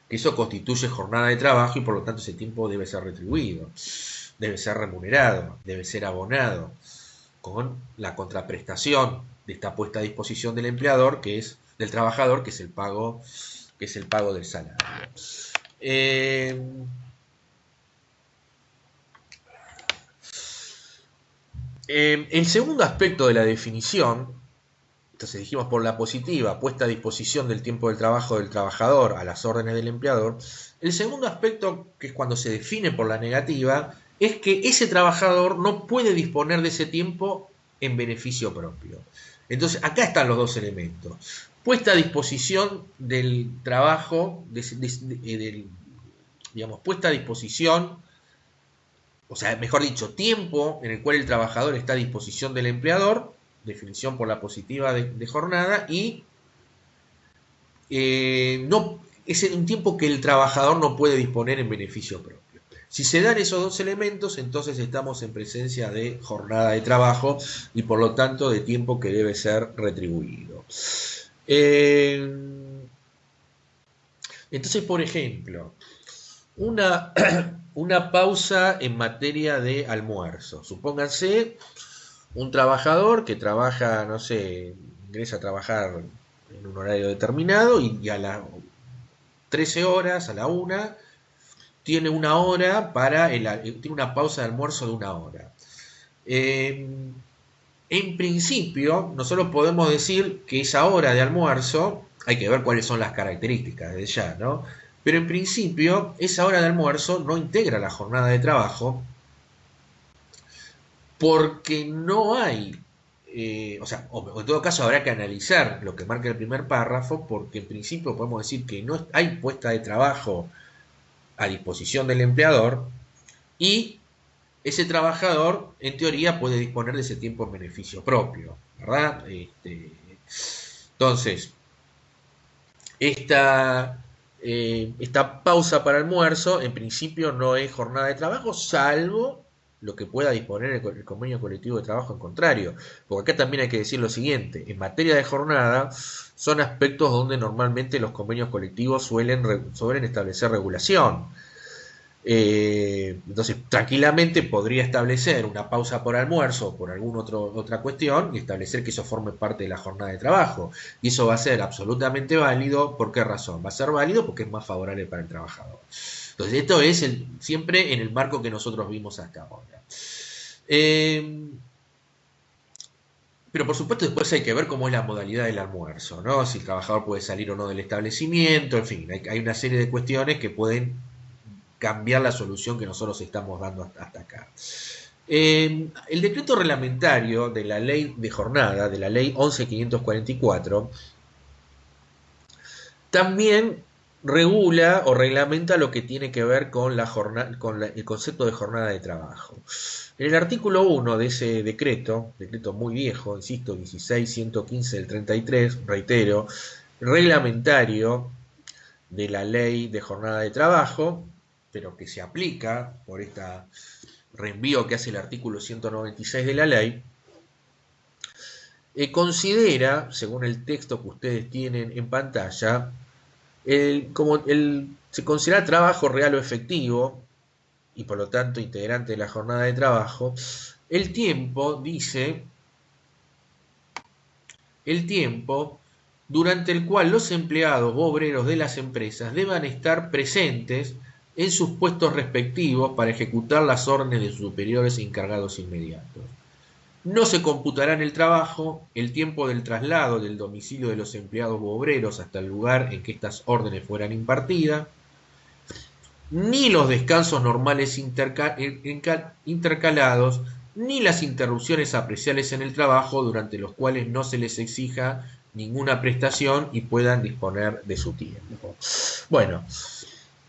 que eso constituye jornada de trabajo y por lo tanto ese tiempo debe ser retribuido, debe ser remunerado, debe ser abonado con la contraprestación de esta puesta a disposición del empleador, que es del trabajador, que es el pago del salario. Eh, el segundo aspecto de la definición, entonces dijimos por la positiva, puesta a disposición del tiempo del trabajo del trabajador a las órdenes del empleador. El segundo aspecto, que es cuando se define por la negativa, es que ese trabajador no puede disponer de ese tiempo en beneficio propio. Entonces, acá están los dos elementos. Puesta a disposición del trabajo, digamos, puesta a disposición, o sea, mejor dicho, tiempo en el cual el trabajador está a disposición del empleador, definición por la positiva de jornada, y no, es un tiempo que el trabajador no puede disponer en beneficio propio. Si se dan esos dos elementos, entonces estamos en presencia de jornada de trabajo y por lo tanto de tiempo que debe ser retribuido. Entonces, por ejemplo, una, una pausa en materia de almuerzo. Supónganse un trabajador que trabaja, no sé, ingresa a trabajar en un horario determinado y a las 13 horas, a la 1, tiene una hora tiene una pausa de almuerzo de una hora. En principio, nosotros podemos decir que esa hora de almuerzo, hay que ver cuáles son las características desde ya, ¿no? Pero en principio, esa hora de almuerzo no integra la jornada de trabajo porque no hay, o en todo caso habrá que analizar lo que marca el primer párrafo, porque en principio podemos decir que no hay puesta de trabajo a disposición del empleador y ese trabajador, en teoría, puede disponer de ese tiempo en beneficio propio, ¿verdad? Entonces, esta pausa para almuerzo, en principio, no es jornada de trabajo, salvo lo que pueda disponer el convenio colectivo de trabajo en contrario. Porque acá también hay que decir lo siguiente, en materia de jornada, son aspectos donde normalmente los convenios colectivos suelen establecer regulación. Entonces, tranquilamente podría establecer una pausa por almuerzo o por alguna otra cuestión y establecer que eso forme parte de la jornada de trabajo. Y eso va a ser absolutamente válido. ¿Por qué razón? Va a ser válido porque es más favorable para el trabajador. Entonces, esto es siempre en el marco que nosotros vimos hasta ahora. Pero por supuesto después hay que ver cómo es la modalidad del almuerzo, ¿no? Si el trabajador puede salir o no del establecimiento, en fin, hay una serie de cuestiones que pueden cambiar la solución que nosotros estamos dando hasta acá. El decreto reglamentario de la ley de jornada, de la ley 11.544, también regula o reglamenta lo que tiene que ver con, el concepto de jornada de trabajo. En el artículo 1 de ese decreto muy viejo, insisto, 16.115 del 33, reitero, reglamentario de la ley de jornada de trabajo, pero que se aplica por este reenvío que hace el artículo 196 de la ley, considera, según el texto que ustedes tienen en pantalla, se considera trabajo real o efectivo, y por lo tanto integrante de la jornada de trabajo, el tiempo, dice, el tiempo durante el cual los empleados u obreros de las empresas deban estar presentes en sus puestos respectivos para ejecutar las órdenes de sus superiores e encargados inmediatos. No se computará en el trabajo el tiempo del traslado del domicilio de los empleados u obreros hasta el lugar en que estas órdenes fueran impartidas, ni los descansos normales intercalados, ni las interrupciones apreciables en el trabajo durante los cuales no se les exija ninguna prestación y puedan disponer de su tiempo. Bueno,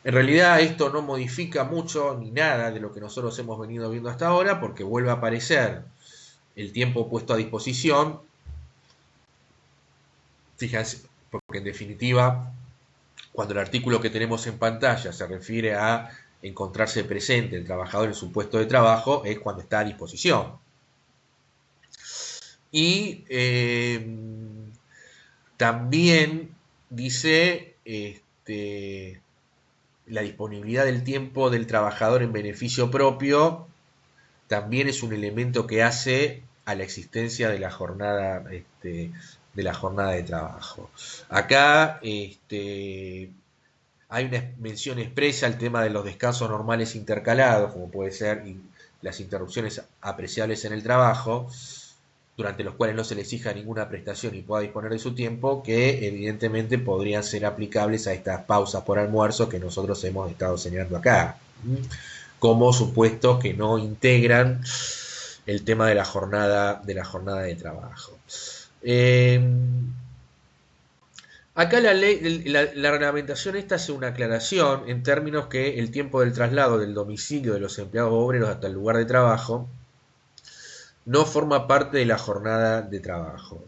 en realidad esto no modifica mucho ni nada de lo que nosotros hemos venido viendo hasta ahora, porque vuelve a aparecer el tiempo puesto a disposición. Fíjense, porque en definitiva, cuando el artículo que tenemos en pantalla se refiere a encontrarse presente el trabajador en su puesto de trabajo, es cuando está a disposición. Y también dice la disponibilidad del tiempo del trabajador en beneficio propio, también es un elemento que hace a la existencia de la jornada de la jornada de trabajo. Acá hay una mención expresa al tema de los descansos normales intercalados, como puede ser las interrupciones apreciables en el trabajo, durante los cuales no se le exija ninguna prestación y pueda disponer de su tiempo, que evidentemente podrían ser aplicables a estas pausas por almuerzo que nosotros hemos estado señalando acá, como supuestos que no integran el tema de la jornada de trabajo. Acá la reglamentación esta hace una aclaración en términos que el tiempo del traslado del domicilio de los empleados obreros hasta el lugar de trabajo no forma parte de la jornada de trabajo.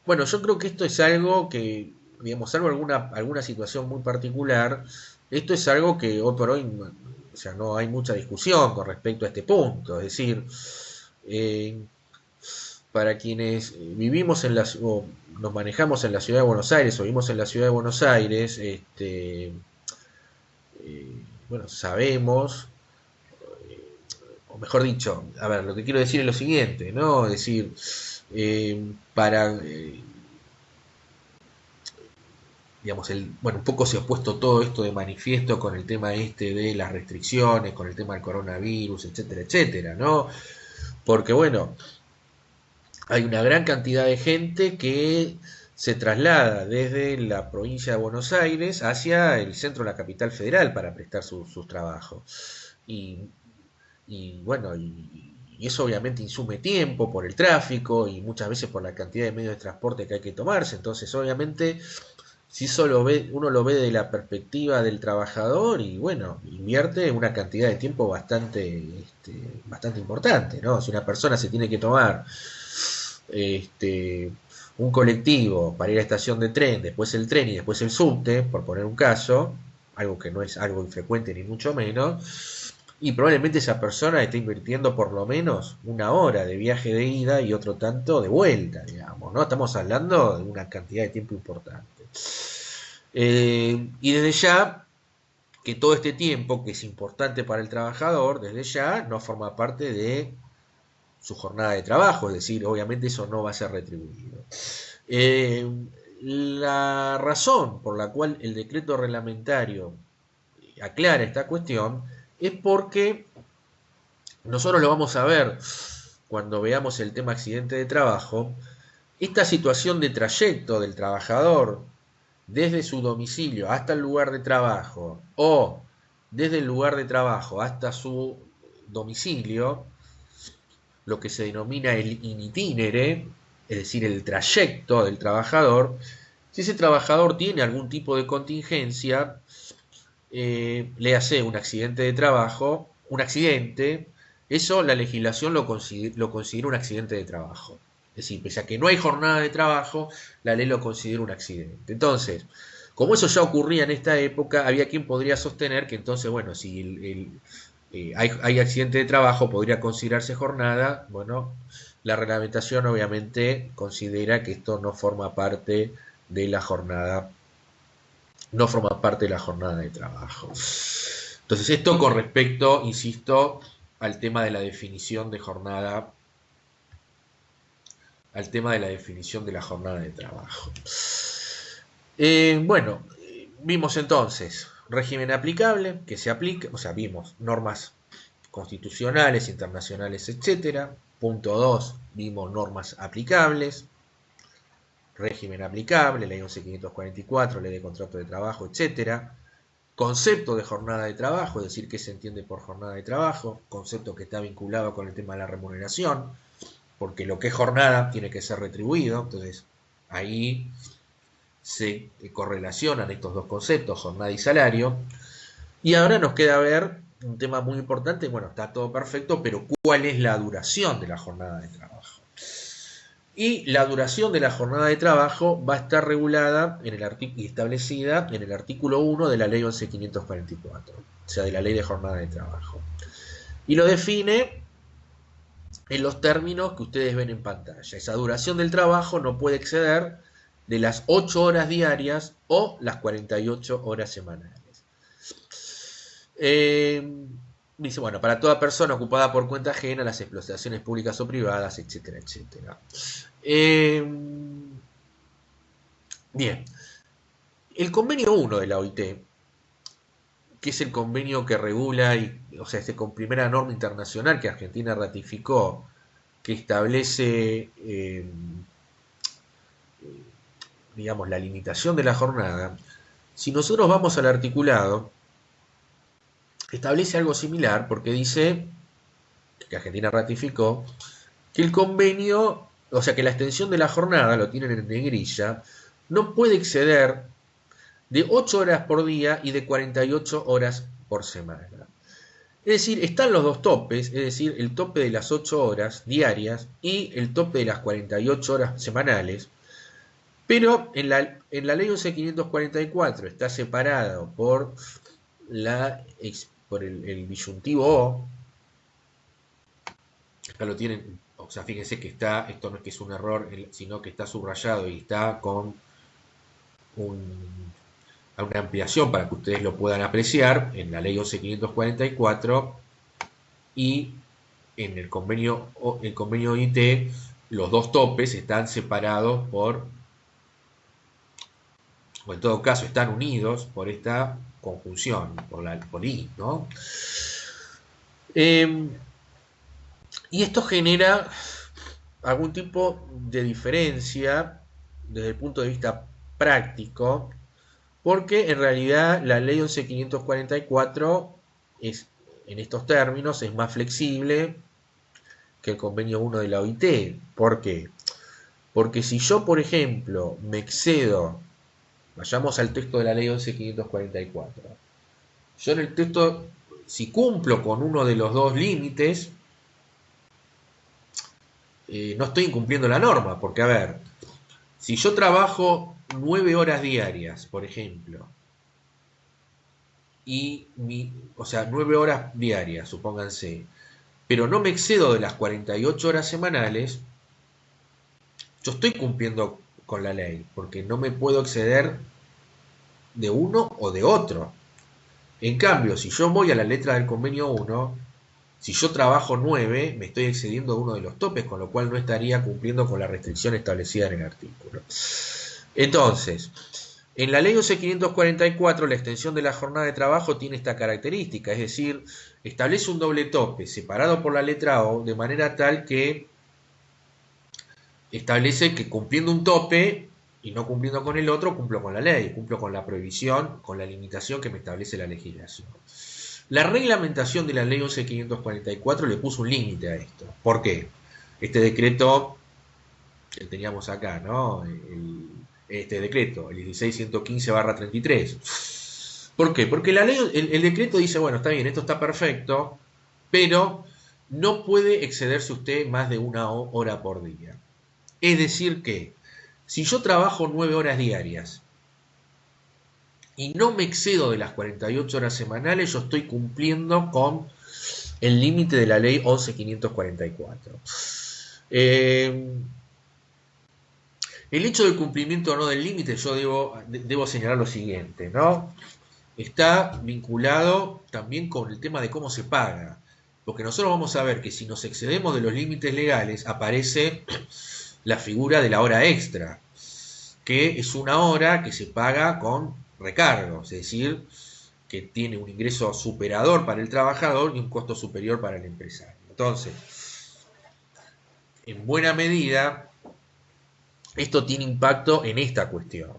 Bueno, yo creo que esto es algo que, digamos, salvo alguna situación muy particular, esto es algo que hoy por hoy, o sea, no hay mucha discusión con respecto a este punto. Es decir, eh, para quienes vivimos o nos manejamos en la ciudad de Buenos Aires o vivimos en la ciudad de Buenos Aires, bueno, sabemos, o mejor dicho, a ver, lo que quiero decir es lo siguiente, ¿no? Es decir, para, digamos, bueno, un poco se ha puesto todo esto de manifiesto con el tema de las restricciones, con el tema del coronavirus, etcétera, etcétera, ¿no? Porque, bueno, hay una gran cantidad de gente que se traslada desde la provincia de Buenos Aires hacia el centro de la capital federal para prestar sus trabajos. Bueno, y eso obviamente insume tiempo por el tráfico y muchas veces por la cantidad de medios de transporte que hay que tomarse. Entonces, obviamente, si uno lo ve de la perspectiva del trabajador y bueno, invierte una cantidad de tiempo bastante importante, ¿no? Si una persona se tiene que tomar un colectivo para ir a la estación de tren, después el tren y después el subte, por poner un caso, algo que no es algo infrecuente ni mucho menos, y probablemente esa persona esté invirtiendo por lo menos una hora de viaje de ida y otro tanto de vuelta, digamos, ¿no? Estamos hablando de una cantidad de tiempo importante. Y desde ya, que todo este tiempo, que es importante para el trabajador, desde ya no forma parte de su jornada de trabajo, es decir, obviamente eso no va a ser retribuido. La razón por la cual el decreto reglamentario aclara esta cuestión es porque nosotros lo vamos a ver cuando veamos el tema accidente de trabajo, esta situación de trayecto del trabajador desde su domicilio hasta el lugar de trabajo o desde el lugar de trabajo hasta su domicilio, lo que se denomina el in itinere, es decir, el trayecto del trabajador. Si ese trabajador tiene algún tipo de contingencia, le hace un accidente de trabajo, un accidente, eso la legislación lo considera un accidente de trabajo. Es decir, pese a que no hay jornada de trabajo, la ley lo considera un accidente. Entonces, como eso ya ocurría en esta época, había quien podría sostener que entonces, bueno, si hay accidente de trabajo, podría considerarse jornada. Bueno, la reglamentación obviamente considera que esto no forma parte de la jornada, no forma parte de la jornada de trabajo. Entonces, esto con respecto, insisto, al tema de la definición de jornada, al tema de la definición de la jornada de trabajo. Bueno, vimos entonces régimen aplicable, que se aplica, o sea, vimos normas constitucionales, internacionales, etcétera. Punto 2, vimos normas aplicables, régimen aplicable, ley 11.544, ley de contrato de trabajo, etcétera. Concepto de jornada de trabajo, es decir, qué se entiende por jornada de trabajo, concepto que está vinculado con el tema de la remuneración, porque lo que es jornada tiene que ser retribuido, entonces ahí se correlacionan estos dos conceptos, jornada y salario. Y ahora nos queda ver un tema muy importante, bueno, está todo perfecto, pero ¿cuál es la duración de la jornada de trabajo? Y la duración de la jornada de trabajo va a estar regulada y establecida en el artículo 1 de la ley 11.544, o sea, de la ley de jornada de trabajo. Y lo define en los términos que ustedes ven en pantalla. Esa duración del trabajo no puede exceder de las 8 horas diarias o las 48 horas semanales. dice, bueno, para toda persona ocupada por cuenta ajena, las explotaciones públicas o privadas, etcétera, etcétera. Eh, bien, el convenio 1 de la OIT, que es el convenio que regula, o sea, con primera norma internacional que Argentina ratificó, que establece, digamos, la limitación de la jornada, si nosotros vamos al articulado, establece algo similar porque dice, que Argentina ratificó, que el convenio, o sea, que la extensión de la jornada, lo tienen en negrilla, no puede exceder de 8 horas por día y de 48 horas por semana. Es decir, están los dos topes, es decir, el tope de las 8 horas diarias y el tope de las 48 horas semanales, pero en la ley 11.544 está separado por el disyuntivo O. Acá lo tienen, o sea, fíjense que esto no es que es un error, sino que está subrayado y está con una ampliación para que ustedes lo puedan apreciar en la ley 11.544 y en el convenio OIT, los dos topes están separados o en todo caso están unidos por esta conjunción, por I, ¿no? Eh, y esto genera algún tipo de diferencia desde el punto de vista práctico, porque en realidad la ley 11.544 en estos términos es más flexible que el convenio 1 de la OIT. ¿Por qué? Porque si yo, por ejemplo, me excedo, vayamos al texto de la ley 11.544, yo en el texto, si cumplo con uno de los dos límites, no estoy incumpliendo la norma, porque a ver, si yo trabajo 9 horas diarias, por ejemplo, o sea, 9 horas diarias, supónganse, pero no me excedo de las 48 horas semanales, yo estoy cumpliendo con la ley, porque no me puedo exceder de uno o de otro. En cambio, si yo voy a la letra del convenio 1, si yo trabajo 9, me estoy excediendo de uno de los topes, con lo cual no estaría cumpliendo con la restricción establecida en el artículo. Entonces, en la ley 11.544 la extensión de la jornada de trabajo tiene esta característica, es decir, establece un doble tope separado por la letra O de manera tal que establece que cumpliendo un tope y no cumpliendo con el otro, cumplo con la ley, cumplo con la prohibición, con la limitación que me establece la legislación. La reglamentación de la ley 11.544 le puso un límite a esto. ¿Por qué? Este decreto que teníamos acá, ¿no? Este decreto, el 16.115/33. ¿Por qué? Porque la ley, el decreto dice, bueno, está bien, esto está perfecto, pero no puede excederse usted más de una hora por día. Es decir que, si yo trabajo 9 horas diarias y no me excedo de las 48 horas semanales, yo estoy cumpliendo con el límite de la ley 11.544. El hecho del cumplimiento o no del límite, yo debo señalar lo siguiente, ¿no? Está vinculado también con el tema de cómo se paga. Porque nosotros vamos a ver que si nos excedemos de los límites legales, aparece la figura de la hora extra, que es una hora que se paga con recargos, es decir, que tiene un ingreso superador para el trabajador y un costo superior para el empresario. Entonces, en buena medida, esto tiene impacto en esta cuestión.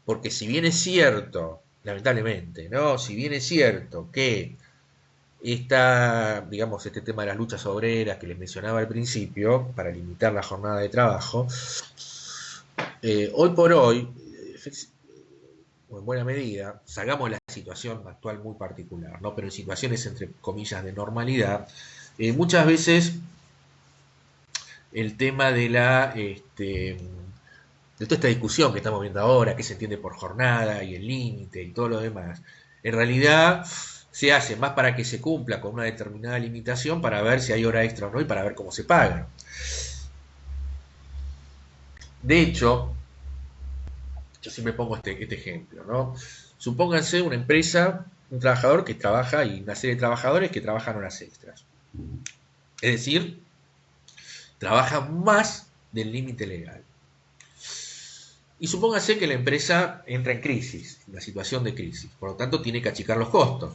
Porque si bien es cierto, lamentablemente, ¿no? Si bien es cierto que digamos, este tema de las luchas obreras que les mencionaba al principio, para limitar la jornada de trabajo, hoy por hoy, o en buena medida, sacamos la situación actual muy particular, ¿no? Pero en situaciones, entre comillas, de normalidad, muchas veces el tema de toda esta discusión que estamos viendo ahora, qué se entiende por jornada y el límite y todo lo demás, en realidad se hace más para que se cumpla con una determinada limitación para ver si hay hora extra o no y para ver cómo se paga. De hecho, yo siempre pongo este ejemplo, ¿no? Supónganse una empresa un trabajador que trabaja y una serie de trabajadores que trabajan horas extras. Es decir, trabajan más del límite legal. Y supóngase que la empresa entra en crisis, en una situación de crisis, por lo tanto tiene que achicar los costos.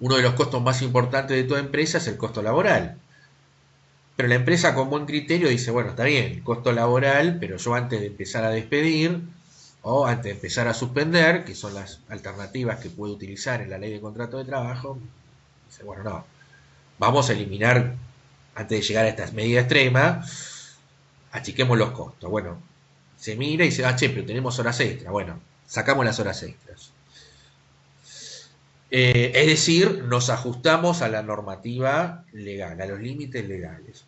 Uno de los costos más importantes de toda empresa es el costo laboral. Pero la empresa con buen criterio dice, bueno, está bien, costo laboral, pero yo antes de empezar a despedir o antes de empezar a suspender, que son las alternativas que puede utilizar en la ley de contrato de trabajo, dice, bueno, no, vamos a eliminar, antes de llegar a esta medida extrema, achiquemos los costos. Bueno, se mira y dice, che, pero tenemos horas extras. Bueno, sacamos las horas extras. Es decir, nos ajustamos a la normativa legal, a los límites legales.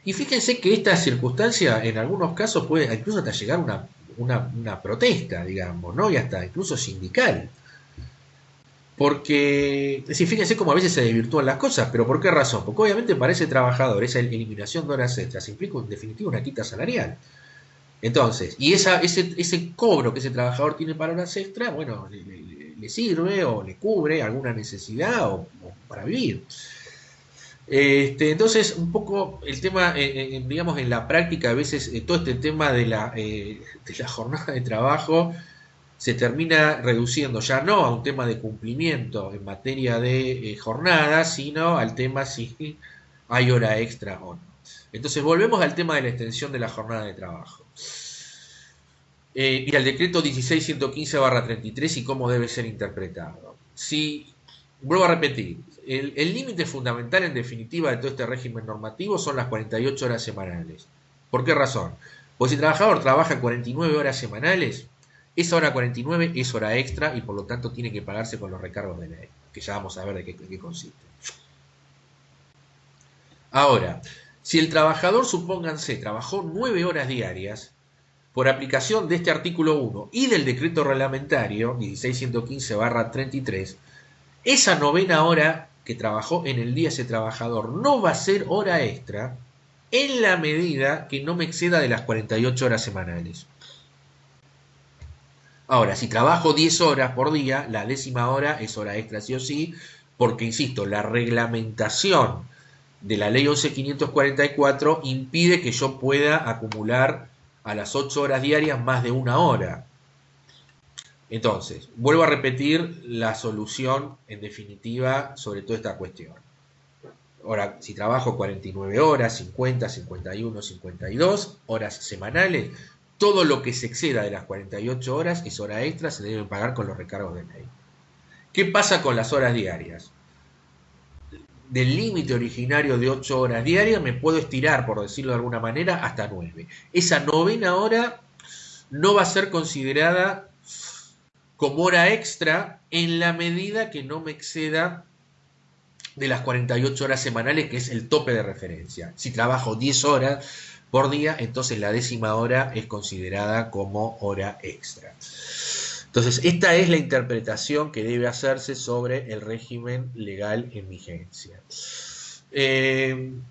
Y fíjense que esta circunstancia en algunos casos puede incluso hasta llegar a una protesta, digamos, ¿no? Y hasta incluso sindical. Porque, es decir, fíjense cómo a veces se desvirtúan las cosas, pero ¿por qué razón? Porque obviamente para ese trabajador esa eliminación de horas extras implica en definitiva una quita salarial. Entonces, y ese cobro que ese trabajador tiene para horas extras, bueno, le sirve o le cubre alguna necesidad o para vivir. Entonces, un poco el tema, digamos, en la práctica, a veces todo este tema de la jornada de trabajo se termina reduciendo ya no a un tema de cumplimiento en materia de jornada, sino al tema si hay hora extra o no. Entonces, volvemos al tema de la extensión de la jornada de trabajo. Y al decreto 16.115/33 y cómo debe ser interpretado. Si, vuelvo a repetir, el límite fundamental en definitiva de todo este régimen normativo son las 48 horas semanales. ¿Por qué razón? Pues si el trabajador trabaja 49 horas semanales, esa hora 49 es hora extra y por lo tanto tiene que pagarse con los recargos de ley, que ya vamos a ver de qué consiste. Ahora, si el trabajador, supónganse, trabajó 9 horas diarias, por aplicación de este artículo 1 y del decreto reglamentario 16.115/33, esa novena hora que trabajó en el día ese trabajador no va a ser hora extra en la medida que no me exceda de las 48 horas semanales. Ahora, si trabajo 10 horas por día, la 10ª hora es hora extra sí o sí, porque, insisto, la reglamentación de la ley 11.544 impide que yo pueda acumular a las 8 horas diarias más de una hora. Entonces, vuelvo a repetir la solución en definitiva sobre toda esta cuestión. Ahora, si trabajo 49 horas, 50, 51, 52 horas semanales, todo lo que se exceda de las 48 horas es hora extra, se deben pagar con los recargos de ley. ¿Qué pasa con las horas diarias? Del límite originario de 8 horas diarias me puedo estirar, por decirlo de alguna manera, hasta 9. Esa novena hora no va a ser considerada como hora extra en la medida que no me exceda de las 48 horas semanales, que es el tope de referencia. Si trabajo 10 horas por día, entonces la 10ª hora es considerada como hora extra. Entonces, esta es la interpretación que debe hacerse sobre el régimen legal en vigencia. Bien.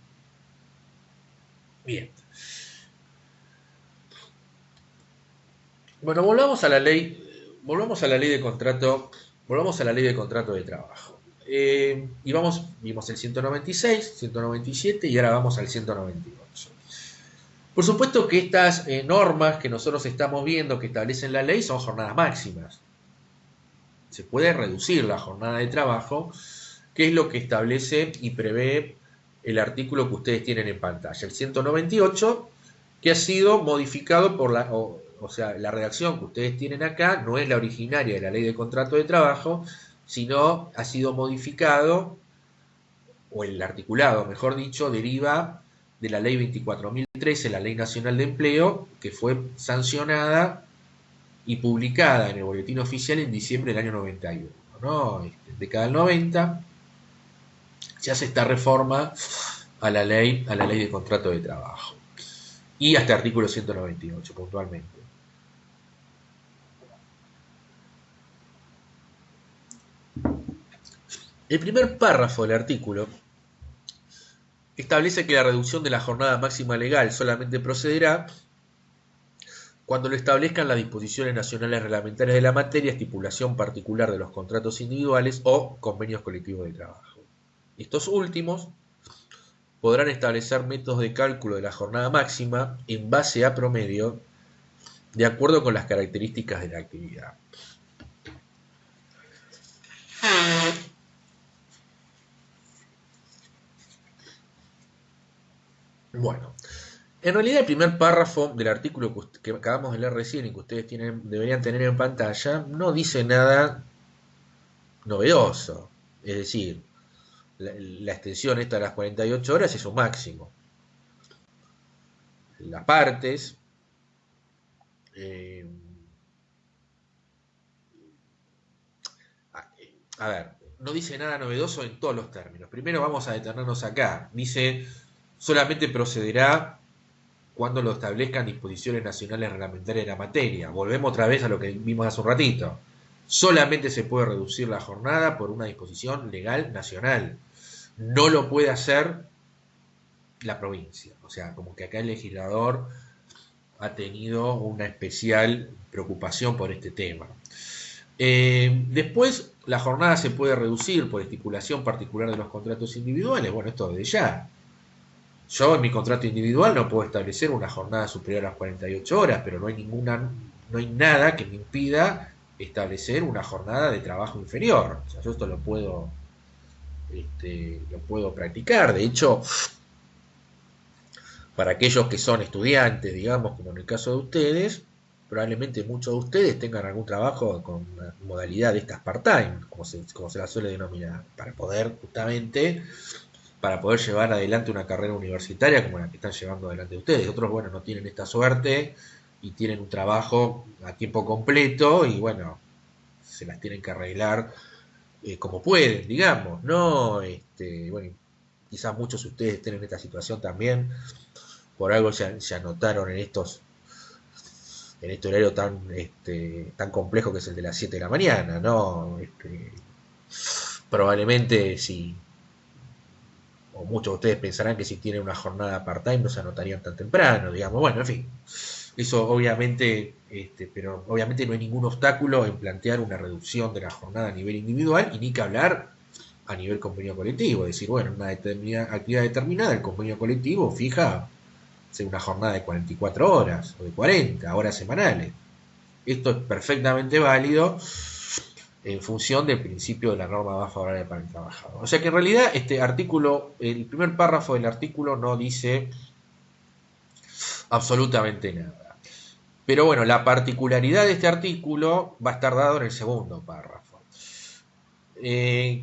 Bueno, volvamos a la ley de contrato, volvamos a la ley de contrato de trabajo. Y vimos el 196, 197 y ahora vamos al 198. Por supuesto que estas normas que nosotros estamos viendo que establecen la ley son jornadas máximas. Se puede reducir la jornada de trabajo, que es lo que establece y prevé el artículo que ustedes tienen en pantalla, el 198, que ha sido modificado por o sea, la redacción que ustedes tienen acá no es la originaria de la ley de contrato de trabajo, sino ha sido modificado, o el articulado, mejor dicho, deriva de la ley 24.013, la Ley Nacional de Empleo, que fue sancionada y publicada en el Boletín Oficial en diciembre del año 91, ¿no? Década del 90, se hace esta reforma a la ley de contrato de trabajo. Y hasta artículo 198, puntualmente. El primer párrafo del artículo establece que la reducción de la jornada máxima legal solamente procederá cuando lo establezcan las disposiciones nacionales reglamentarias de la materia, estipulación particular de los contratos individuales o convenios colectivos de trabajo. Estos últimos podrán establecer métodos de cálculo de la jornada máxima en base a promedio de acuerdo con las características de la actividad. Bueno, en realidad el primer párrafo del artículo que acabamos de leer recién y que ustedes deberían tener en pantalla no dice nada novedoso. Es decir, la extensión esta de las 48 horas es un máximo. Las partes a ver, no dice nada novedoso en todos los términos. Primero vamos a detenernos acá. Dice, solamente procederá cuando lo establezcan disposiciones nacionales reglamentarias de la materia. Volvemos otra vez a lo que vimos hace un ratito. Solamente se puede reducir la jornada por una disposición legal nacional. No lo puede hacer la provincia. O sea, como que acá el legislador ha tenido una especial preocupación por este tema. Después, la jornada se puede reducir por estipulación particular de los contratos individuales. Bueno, esto desde ya. Yo en mi contrato individual no puedo establecer una jornada superior a las 48 horas, pero no hay nada que me impida establecer una jornada de trabajo inferior. O sea, yo esto lo puedo practicar. De hecho, para aquellos que son estudiantes, digamos, como en el caso de ustedes, probablemente muchos de ustedes tengan algún trabajo con una modalidad de estas part-time, como se la suele denominar, para poder llevar adelante una carrera universitaria como la que están llevando adelante ustedes. Otros, bueno, no tienen esta suerte y tienen un trabajo a tiempo completo y, bueno, se las tienen que arreglar como pueden, digamos, ¿no? Bueno, quizás muchos de ustedes estén en esta situación también, por algo se anotaron en este horario tan complejo que es el de las 7 de la mañana, ¿no? Probablemente si, o muchos de ustedes pensarán que si tienen una jornada part-time no se anotarían tan temprano, digamos, bueno, en fin, eso obviamente, pero obviamente no hay ningún obstáculo en plantear una reducción de la jornada a nivel individual y ni que hablar a nivel convenio colectivo, es decir, bueno, una actividad determinada, el convenio colectivo fija una jornada de 44 horas o de 40 horas semanales. Esto es perfectamente válido en función del principio de la norma más favorable para el trabajador. O sea que en realidad este artículo, el primer párrafo del artículo no dice absolutamente nada. Pero bueno, la particularidad de este artículo va a estar dado en el segundo párrafo.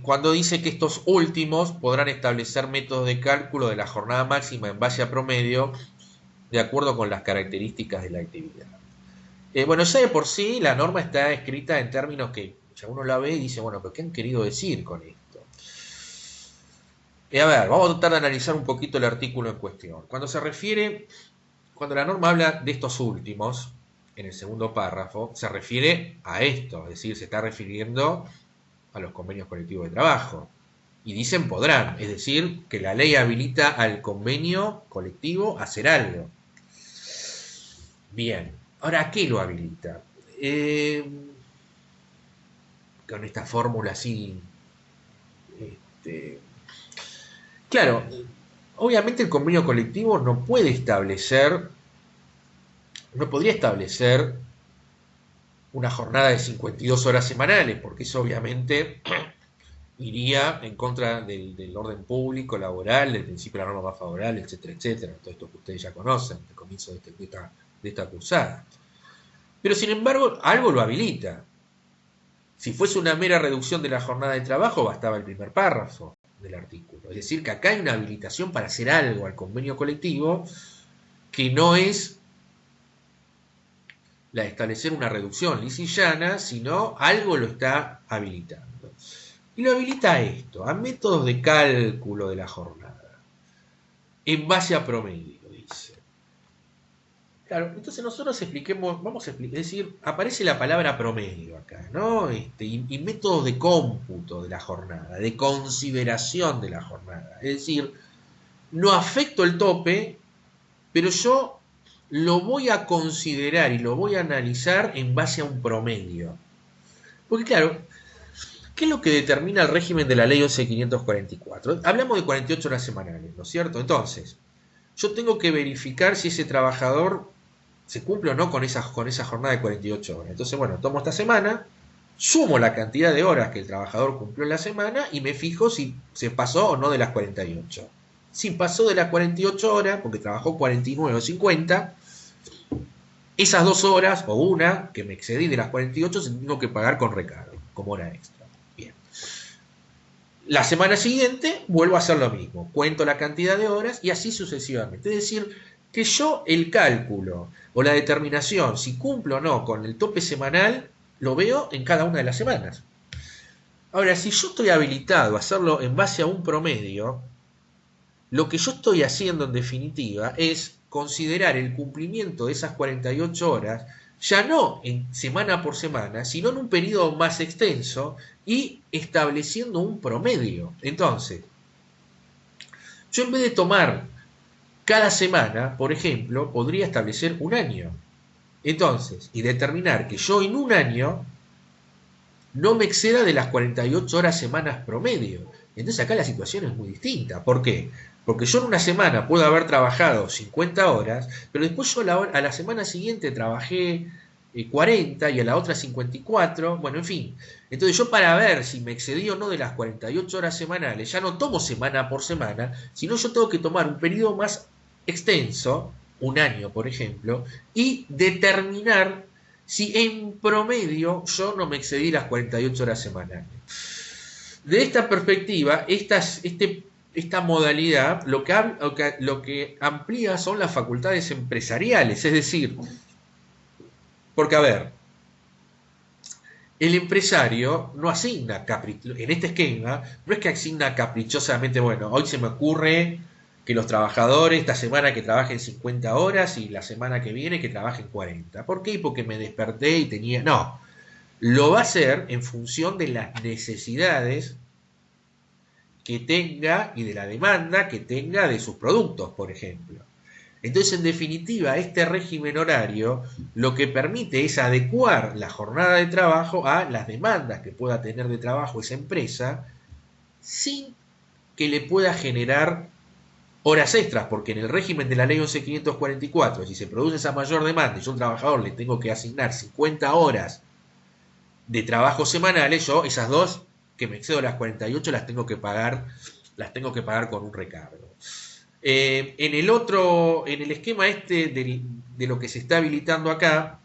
Cuando dice que estos últimos podrán establecer métodos de cálculo de la jornada máxima en base a promedio de acuerdo con las características de la actividad. Bueno, ya de por sí la norma está escrita en términos que ya uno la ve y dice, bueno, pero ¿qué han querido decir con esto? A ver, vamos a tratar de analizar un poquito el artículo en cuestión. Cuando la norma habla de estos últimos, en el segundo párrafo, se refiere a esto, es decir, se está refiriendo a los convenios colectivos de trabajo. Y dicen podrán, es decir, que la ley habilita al convenio colectivo a hacer algo. Bien, ahora, ¿a qué lo habilita? Con esta fórmula así. Claro, obviamente el convenio colectivo no podría establecer una jornada de 52 horas semanales, porque eso obviamente iría en contra del orden público, laboral, del principio de la norma más favorable, etcétera, etcétera. Todo esto que ustedes ya conocen, el comienzo de esta cursada. Pero sin embargo, algo lo habilita. Si fuese una mera reducción de la jornada de trabajo, bastaba el primer párrafo del artículo. Es decir, que acá hay una habilitación para hacer algo al convenio colectivo que no es la de establecer una reducción lisa y llana, sino algo lo está habilitando. Y lo habilita a esto, a métodos de cálculo de la jornada, en base a promedio, dice. Claro, entonces nosotros es decir, aparece la palabra promedio acá, ¿no? Y métodos de cómputo de la jornada, de consideración de la jornada. Es decir, no afecto el tope, pero yo lo voy a considerar y lo voy a analizar en base a un promedio. Porque claro, ¿qué es lo que determina el régimen de la ley 11.544? Hablamos de 48 horas semanales, ¿no es cierto? Entonces, yo tengo que verificar si ese trabajador se cumple o no con esa jornada de 48 horas. Entonces, bueno, tomo esta semana, sumo la cantidad de horas que el trabajador cumplió en la semana y me fijo si se pasó o no de las 48. Si pasó de las 48 horas, porque trabajó 49 o 50, esas 2 horas o una que me excedí de las 48 se tengo que pagar con recargo, como hora extra. Bien. La semana siguiente vuelvo a hacer lo mismo, cuento la cantidad de horas y así sucesivamente. Es decir, que yo el cálculo o la determinación, si cumplo o no con el tope semanal, lo veo en cada una de las semanas. Ahora, si yo estoy habilitado a hacerlo en base a un promedio, lo que yo estoy haciendo en definitiva es considerar el cumplimiento de esas 48 horas ya no en semana por semana, sino en un periodo más extenso y estableciendo un promedio. Entonces, yo en vez de tomar cada semana, por ejemplo, podría establecer un año. Entonces, y determinar que yo en un año no me exceda de las 48 horas semanas promedio. Entonces acá la situación es muy distinta. ¿Por qué? Porque yo en una semana puedo haber trabajado 50 horas, pero después yo a la semana siguiente trabajé 40 y a la otra 54, bueno, en fin. Entonces yo para ver si me excedí o no de las 48 horas semanales, ya no tomo semana por semana, sino yo tengo que tomar un periodo más extenso, un año por ejemplo, y determinar si en promedio yo no me excedí las 48 horas semanales. De esta perspectiva, esta modalidad lo que amplía son las facultades empresariales, es decir, porque a ver, el empresario no asigna, en este esquema, no es que asigna caprichosamente, bueno, hoy se me ocurre que los trabajadores esta semana que trabajen 50 horas y la semana que viene que trabajen 40. ¿Por qué? Porque me desperté y tenía... No, lo va a hacer en función de las necesidades que tenga y de la demanda que tenga de sus productos, por ejemplo. Entonces, en definitiva, este régimen horario lo que permite es adecuar la jornada de trabajo a las demandas que pueda tener de trabajo esa empresa sin que le pueda generar horas extras, porque en el régimen de la ley 11.544, si se produce esa mayor demanda y yo a un trabajador le tengo que asignar 50 horas de trabajo semanales, yo esas dos que me excedo las 48 las tengo que pagar con un recargo. En el esquema de lo que se está habilitando acá,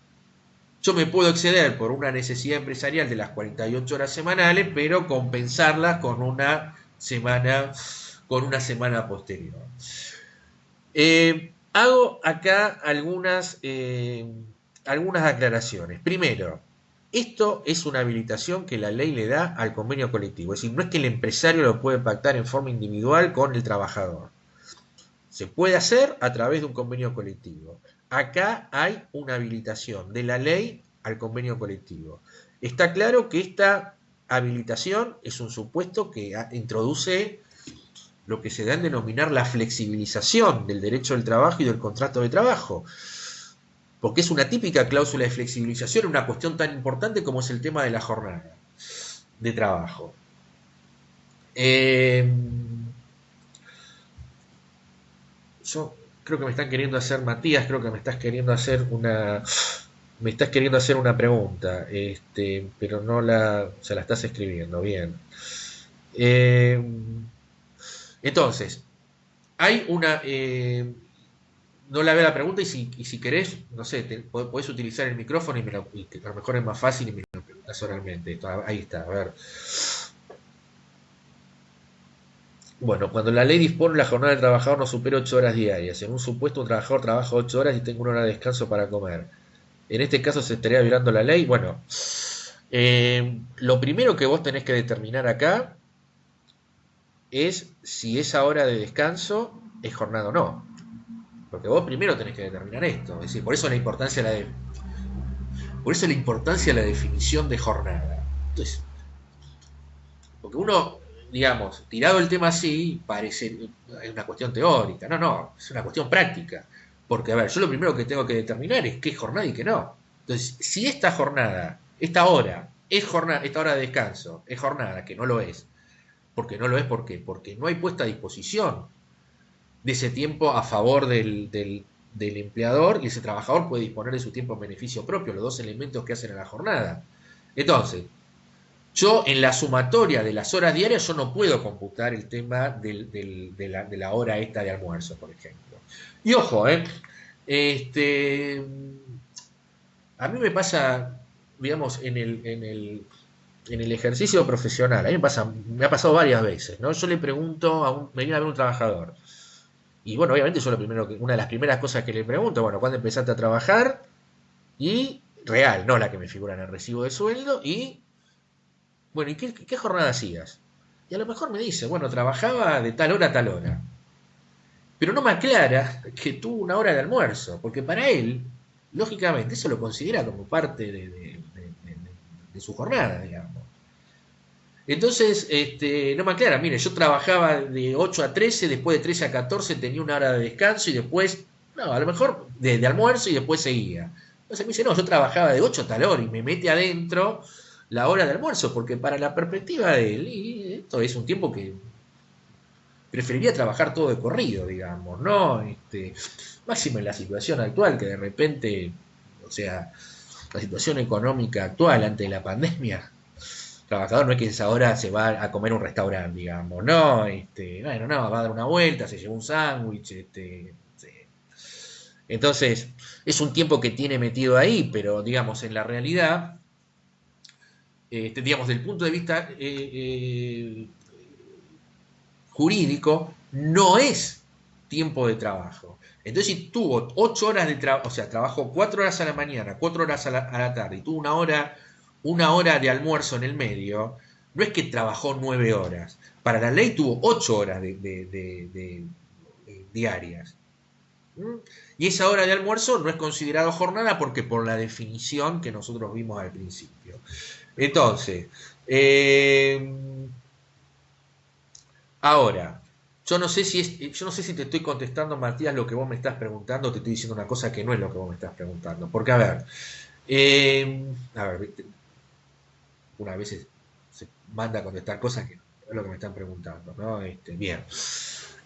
yo me puedo exceder por una necesidad empresarial de las 48 horas semanales, pero compensarlas con una semana posterior. Hago acá algunas aclaraciones. Primero, esto es una habilitación que la ley le da al convenio colectivo. Es decir, no es que el empresario lo puede pactar en forma individual con el trabajador. Se puede hacer a través de un convenio colectivo. Acá hay una habilitación de la ley al convenio colectivo. Está claro que esta habilitación es un supuesto que introduce lo que se da en denominar la flexibilización del derecho del trabajo y del contrato de trabajo, porque es una típica cláusula de flexibilización en una cuestión tan importante como es el tema de la jornada de trabajo. Yo creo que me están queriendo hacer, Matías, creo que me estás queriendo hacer una pregunta, pero se la estás escribiendo, bien. Entonces, hay una... no la veo la pregunta y si querés, no sé, podés utilizar el micrófono y a lo mejor es más fácil y me lo preguntas oralmente. Ahí está, a ver. Bueno, cuando la ley dispone la jornada del trabajador no supera 8 horas diarias. En un supuesto, un trabajador trabaja 8 horas y tenga una hora de descanso para comer. En este caso se estaría violando la ley. Bueno, lo primero que vos tenés que determinar acá es si esa hora de descanso es jornada o no. Porque vos primero tenés que determinar esto. Es decir, por eso la importancia de la definición de jornada. Entonces, porque uno, digamos, tirado el tema así, parece una cuestión teórica. No, es una cuestión práctica. Porque, a ver, yo lo primero que tengo que determinar es qué es jornada y qué no. Entonces, si esta jornada, esta hora, es jornada, esta hora de descanso, es jornada, que no lo es, porque no lo es, ¿por qué? Porque no hay puesta a disposición de ese tiempo a favor del empleador, y ese trabajador puede disponer de su tiempo en beneficio propio, los dos elementos que hacen a la jornada. Entonces, yo en la sumatoria de las horas diarias, yo no puedo computar el tema de la hora esta de almuerzo, por ejemplo. Y ojo, este, a mí me pasa, digamos, en el ejercicio profesional, a mí me ha pasado varias veces, ¿no? Yo le pregunto me viene a ver un trabajador, y bueno, obviamente yo una de las primeras cosas que le pregunto, bueno, ¿cuándo empezaste a trabajar? Y real, no la que me figura en el recibo de sueldo, y bueno, ¿y qué jornada hacías? Y a lo mejor me dice, bueno, trabajaba de tal hora a tal hora. Pero no me aclara que tuvo una hora de almuerzo, porque para él, lógicamente, eso lo considera como parte de su jornada, digamos. Entonces, no me aclara, mire, yo trabajaba de 8 a 13, después de 13 a 14 tenía una hora de descanso y después, no, a lo mejor de almuerzo y después seguía. Entonces me dice, no, yo trabajaba de 8 a tal hora y me mete adentro la hora de almuerzo, porque para la perspectiva de él, y esto es un tiempo que preferiría trabajar todo de corrido, digamos, ¿no? Máximo en la situación actual, que de repente, o sea, la situación económica actual ante la pandemia, el trabajador no es que esa hora se va a comer a un restaurante, digamos, no, bueno, no, va a dar una vuelta, se lleva un sándwich, sí. Entonces, es un tiempo que tiene metido ahí, pero digamos, en la realidad, digamos, del punto de vista jurídico, no es tiempo de trabajo. Entonces, si tuvo 8 horas de trabajo, o sea, trabajó 4 horas a la mañana, 4 horas a la tarde, y tuvo una hora de almuerzo en el medio, no es que trabajó 9 horas. Para la ley tuvo 8 horas diarias. ¿Mm? Y esa hora de almuerzo no es considerado jornada porque por la definición que nosotros vimos al principio. Entonces, ahora, yo no sé si te estoy contestando, Matías, lo que vos me estás preguntando, o te estoy diciendo una cosa que no es lo que vos me estás preguntando. Porque, a ver, una vez se manda a contestar cosas que no es lo que me están preguntando, ¿no? Bien.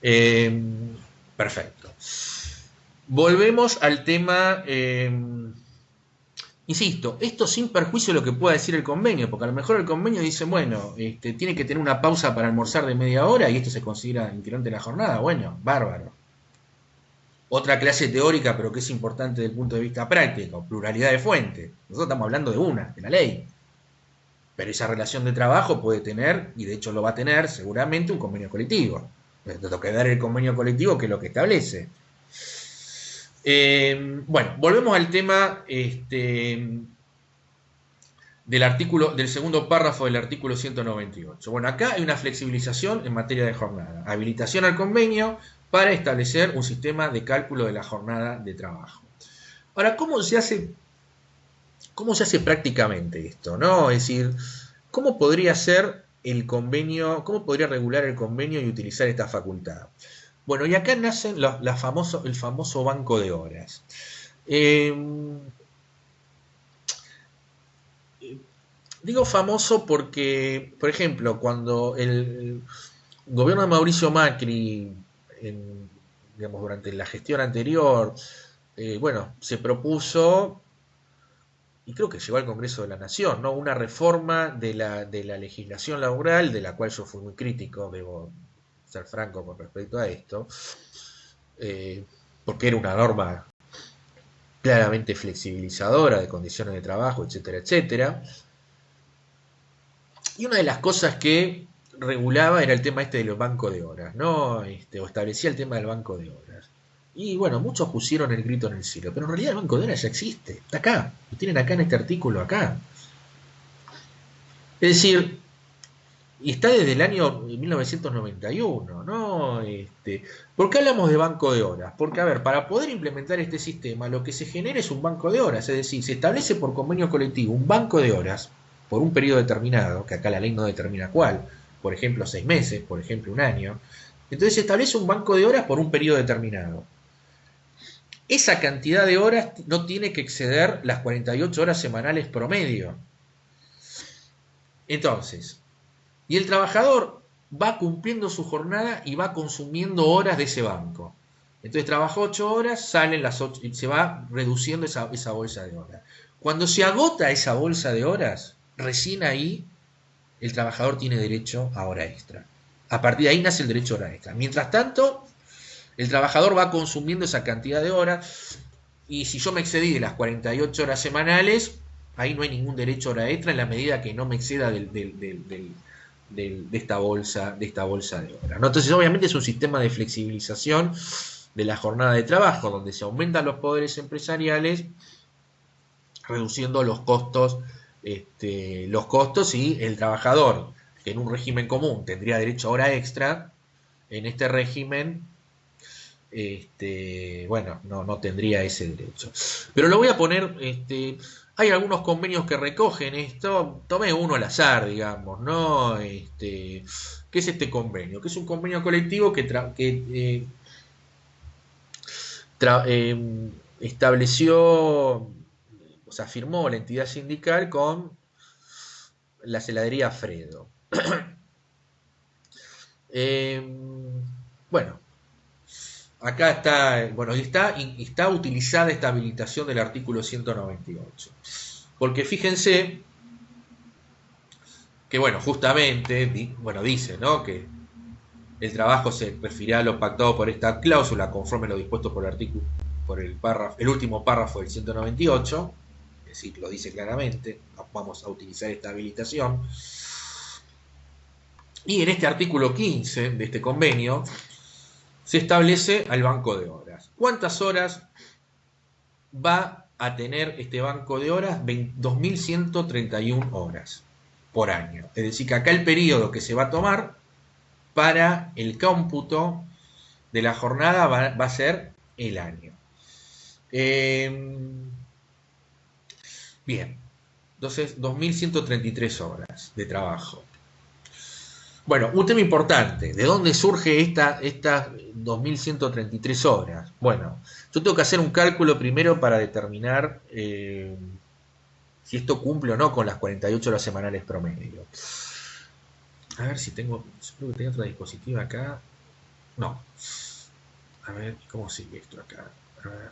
Eh, Perfecto. Volvemos al tema. Insisto, esto sin perjuicio de lo que pueda decir el convenio, porque a lo mejor el convenio dice, bueno, tiene que tener una pausa para almorzar de media hora y esto se considera integrante de la jornada. Bueno, bárbaro. Otra clase teórica, pero que es importante desde el punto de vista práctico, pluralidad de fuentes. Nosotros estamos hablando de una, de la ley. Pero esa relación de trabajo puede tener, y de hecho lo va a tener seguramente, un convenio colectivo. Tengo que dar el convenio colectivo que es lo que establece. Bueno, volvemos al tema del segundo párrafo del artículo 198. Bueno, acá hay una flexibilización en materia de jornada. Habilitación al convenio para establecer un sistema de cálculo de la jornada de trabajo. Ahora, ¿cómo se hace prácticamente esto? ¿No? Es decir, ¿cómo podría ser el convenio, cómo podría regular el convenio y utilizar esta facultad? Bueno, y acá nace el famoso banco de horas. Digo famoso porque, por ejemplo, cuando el gobierno de Mauricio Macri, digamos, durante la gestión anterior, bueno, se propuso, y creo que llegó al Congreso de la Nación, ¿no? Una reforma de la legislación laboral, de la cual yo fui muy crítico, debo ser franco con respecto a esto, eh, porque era una norma claramente flexibilizadora de condiciones de trabajo, etcétera, etcétera. Y una de las cosas que regulaba era el tema de los bancos de horas, ¿no? O establecía el tema del banco de horas. Y bueno, muchos pusieron el grito en el cielo, pero en realidad el banco de horas ya existe, está acá, lo tienen acá en este artículo, acá. Es decir, y está desde el año 1991, ¿no? ¿Por qué hablamos de banco de horas? Porque, a ver, para poder implementar este sistema, lo que se genera es un banco de horas, es decir, se establece por convenio colectivo un banco de horas por un periodo determinado, que acá la ley no determina cuál, por ejemplo 6 meses, por ejemplo un año. Entonces se establece un banco de horas por un periodo determinado. esa cantidad de horas no tiene que exceder las 48 horas semanales promedio. Entonces, y el trabajador va cumpliendo su jornada y va consumiendo horas de ese banco. Entonces trabaja 8 horas, salen las 8 y se va reduciendo esa bolsa de horas. Cuando se agota esa bolsa de horas, recién ahí el trabajador tiene derecho a hora extra. A partir de ahí nace el derecho a hora extra. Mientras tanto, el trabajador va consumiendo esa cantidad de horas y si yo me excedí de las 48 horas semanales, ahí no hay ningún derecho a hora extra en la medida que no me exceda de esta bolsa de horas, ¿no? Entonces, obviamente es un sistema de flexibilización de la jornada de trabajo, donde se aumentan los poderes empresariales, reduciendo los costos y el trabajador, que en un régimen común tendría derecho a hora extra, en este régimen, bueno, no tendría ese derecho. Pero lo voy a poner, hay algunos convenios que recogen esto, tomé uno al azar, digamos, ¿no? ¿Qué es este convenio? Que es un convenio colectivo que estableció, o sea, firmó la entidad sindical con la heladería Fredo. Bueno, acá está, bueno, está utilizada esta habilitación del artículo 198. Porque fíjense que, bueno, justamente, bueno, dice, ¿no? Que el trabajo se refiere a lo pactado por esta cláusula conforme lo dispuesto por el artículo, por el último párrafo del 198, es decir, lo dice claramente, vamos a utilizar esta habilitación. Y en este artículo 15 de este convenio se establece al banco de horas. ¿Cuántas horas va a tener este banco de horas? 2.131 horas por año. Es decir, que acá el periodo que se va a tomar para el cómputo de la jornada va a ser el año. Bien, entonces 2.133 horas de trabajo. Bueno, un tema importante, ¿de dónde surge estas 2.133 horas? Bueno, yo tengo que hacer un cálculo primero para determinar si esto cumple o no con las 48 horas semanales promedio. A ver si tengo, espero que tenga otra dispositiva acá. No. A ver, ¿cómo sigue esto acá? A ver.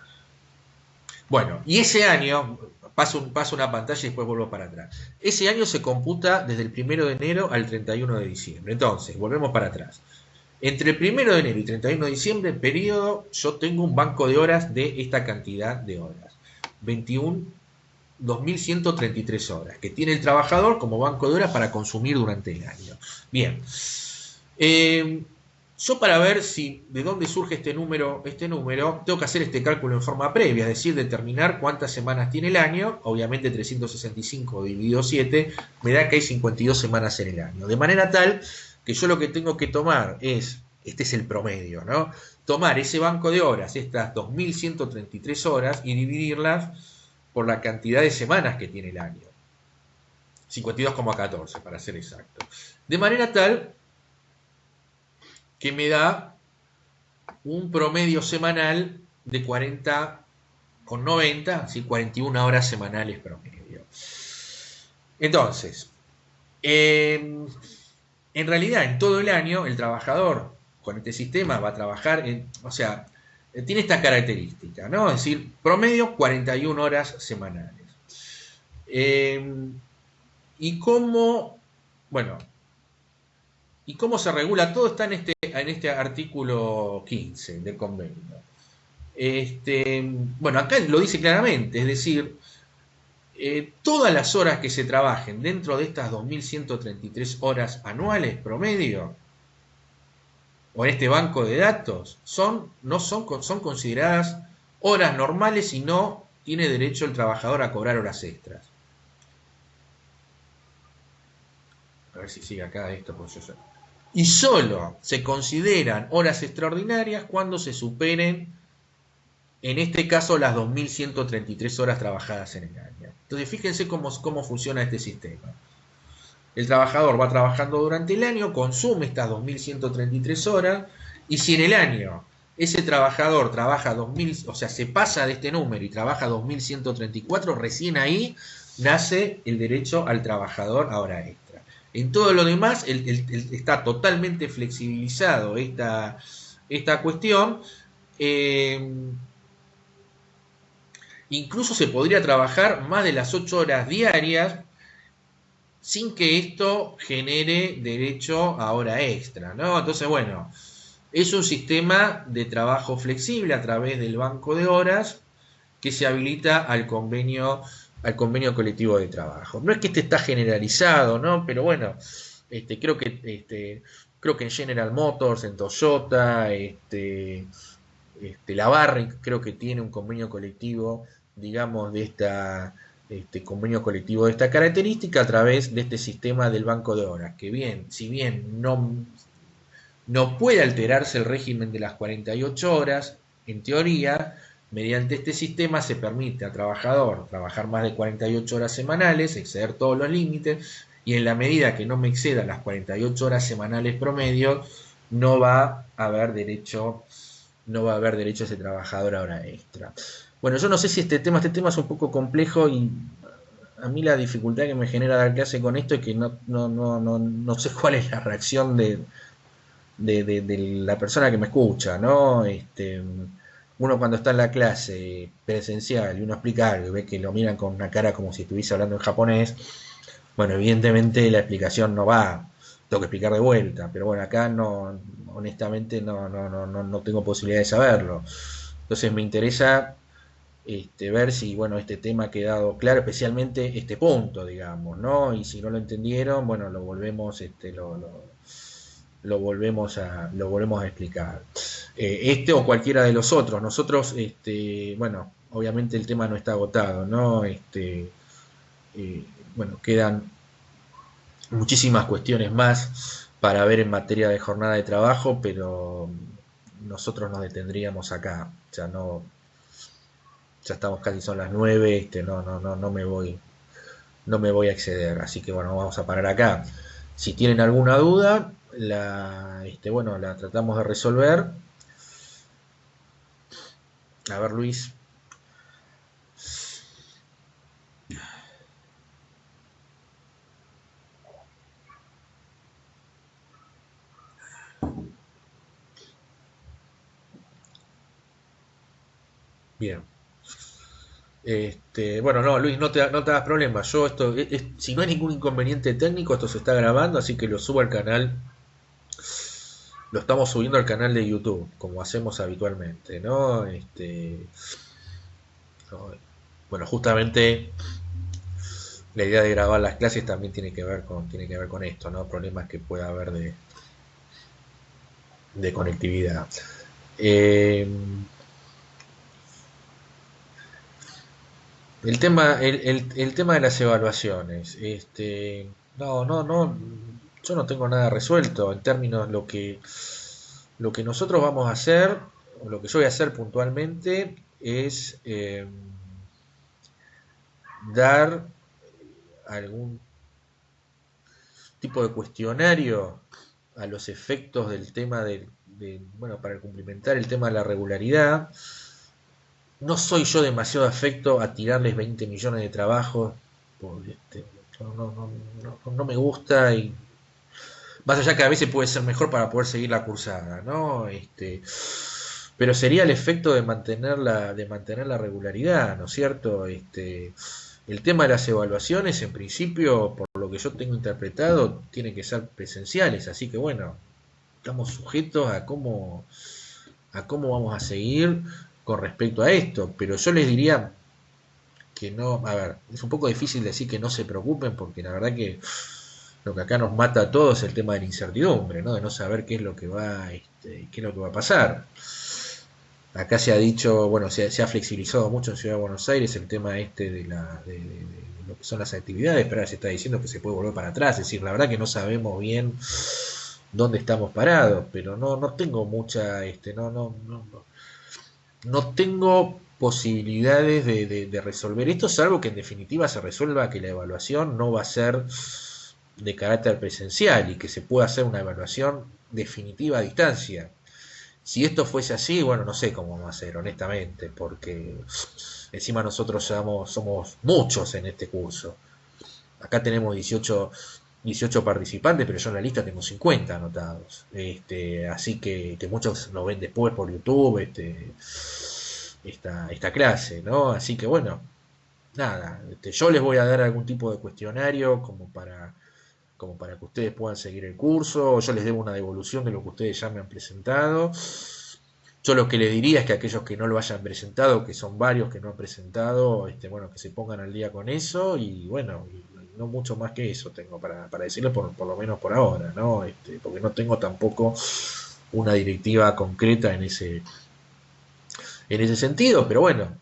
Bueno, y ese año, paso una pantalla y después vuelvo para atrás. Ese año se computa desde el 1 de enero al 31 de diciembre. Entonces, volvemos para atrás. Entre el 1 de enero y 31 de diciembre, periodo, yo tengo un banco de horas de esta cantidad de horas. 2.133 horas, que tiene el trabajador como banco de horas para consumir durante el año. Bien. Yo para ver de dónde surge este número, tengo que hacer este cálculo en forma previa, es decir, determinar cuántas semanas tiene el año. Obviamente 365 dividido 7 me da que hay 52 semanas en el año. De manera tal que yo lo que tengo que tomar es, este es el promedio, ¿no? Tomar ese banco de horas, estas 2.133 horas, y dividirlas por la cantidad de semanas que tiene el año. 52,14 para ser exacto. De manera tal que me da un promedio semanal de 40,90, así 41 horas semanales promedio. Entonces, en realidad en todo el año el trabajador con este sistema va a trabajar, tiene esta característica, ¿no? Es decir, promedio 41 horas semanales. ¿Y cómo se regula? Todo está en este artículo 15 del convenio. Bueno, acá lo dice claramente, es decir, todas las horas que se trabajen dentro de estas 2.133 horas anuales promedio, o en este banco de datos, son consideradas horas normales y no tiene derecho el trabajador a cobrar horas extras. A ver si sigue acá esto, pues yo sé. Y solo se consideran horas extraordinarias cuando se superen, en este caso, las 2.133 horas trabajadas en el año. Entonces, fíjense cómo funciona este sistema. El trabajador va trabajando durante el año, consume estas 2.133 horas, y si en el año ese trabajador trabaja 2000, o sea, se pasa de este número y trabaja 2134, recién ahí nace el derecho al trabajador a hora extra. En todo lo demás está totalmente flexibilizado esta cuestión. Eh, Incluso se podría trabajar más de las 8 horas diarias sin que esto genere derecho a hora extra, ¿no? Entonces, bueno, es un sistema de trabajo flexible a través del banco de horas que se habilita al convenio colectivo de trabajo. No es que este está generalizado, ¿no? Pero bueno, creo que en General Motors, en Toyota, la Barrick creo que tiene un convenio colectivo, digamos, convenio colectivo de esta característica a través de este sistema del banco de horas, que bien, si bien no puede alterarse el régimen de las 48 horas, en teoría, mediante este sistema se permite al trabajador trabajar más de 48 horas semanales, exceder todos los límites, y en la medida que no me exceda las 48 horas semanales promedio, no va a haber derecho, no va a haber derecho a ese trabajador a hora extra. Bueno, yo no sé si este tema es un poco complejo y a mí la dificultad que me genera dar clase con esto es que no sé cuál es la reacción de la persona que me escucha, ¿no? Uno cuando está en la clase presencial y uno explica algo y ve que lo miran con una cara como si estuviese hablando en japonés, bueno, evidentemente la explicación no va, tengo que explicar de vuelta, pero bueno, acá no, honestamente no tengo posibilidad de saberlo. Entonces me interesa ver si, bueno, este tema ha quedado claro, especialmente este punto, digamos, ¿no? Y si no lo entendieron, bueno, lo volvemos, lo volvemos a explicar. O cualquiera de los otros. Nosotros, bueno, obviamente el tema no está agotado, ¿no? Bueno, quedan muchísimas cuestiones más para ver en materia de jornada de trabajo, pero nosotros nos detendríamos acá. Ya no, ya estamos casi son las 9, no me voy a exceder, así que bueno, vamos a parar acá. Si tienen alguna duda, bueno, la tratamos de resolver. A ver, Luis. Bien. Bueno, no, Luis, no te hagas problema. Yo si no hay ningún inconveniente técnico, esto se está grabando, así que lo subo al canal. Lo estamos subiendo al canal de YouTube, como hacemos habitualmente, ¿no? No, bueno, justamente la idea de grabar las clases también tiene que ver con esto, ¿no? Problemas que pueda haber de conectividad. Eh, el tema de las evaluaciones. Yo no tengo nada resuelto en términos de lo que nosotros vamos a hacer, o lo que yo voy a hacer puntualmente, es dar algún tipo de cuestionario a los efectos del tema bueno, para cumplimentar el tema de la regularidad. No soy yo demasiado afecto a tirarles 20 millones de trabajos, no me gusta, y más allá que a veces puede ser mejor para poder seguir la cursada, ¿no? Pero sería el efecto de mantener la regularidad, ¿no es cierto? El tema de las evaluaciones, en principio, por lo que yo tengo interpretado, tienen que ser presenciales, así que bueno, estamos sujetos a cómo vamos a seguir con respecto a esto, pero yo les diría que no, a ver, es un poco difícil decir que no se preocupen, porque la verdad que lo que acá nos mata a todos es el tema de la incertidumbre, ¿no? De no saber qué es lo que va a pasar. Acá se ha dicho, bueno, se ha flexibilizado mucho en Ciudad de Buenos Aires el tema de lo que son las actividades, pero ahora se está diciendo que se puede volver para atrás. Es decir, la verdad que no sabemos bien dónde estamos parados, pero no tengo no tengo posibilidades de resolver esto, salvo que en definitiva se resuelva que la evaluación no va a ser de carácter presencial y que se pueda hacer una evaluación definitiva a distancia. Si esto fuese así, bueno, no sé cómo vamos a hacer, honestamente, porque encima nosotros somos muchos en este curso. Acá tenemos 18 participantes, pero yo en la lista tengo 50 anotados. Así que muchos lo ven después por YouTube, esta clase, ¿no? Así que bueno, nada, yo les voy a dar algún tipo de cuestionario como para que ustedes puedan seguir el curso, yo les debo una devolución de lo que ustedes ya me han presentado. Yo lo que les diría es que aquellos que no lo hayan presentado, que son varios que no han presentado, bueno, que se pongan al día con eso y bueno, y no mucho más que eso tengo para decirles por lo menos por ahora, ¿no? Porque no tengo tampoco una directiva concreta en ese sentido, pero bueno,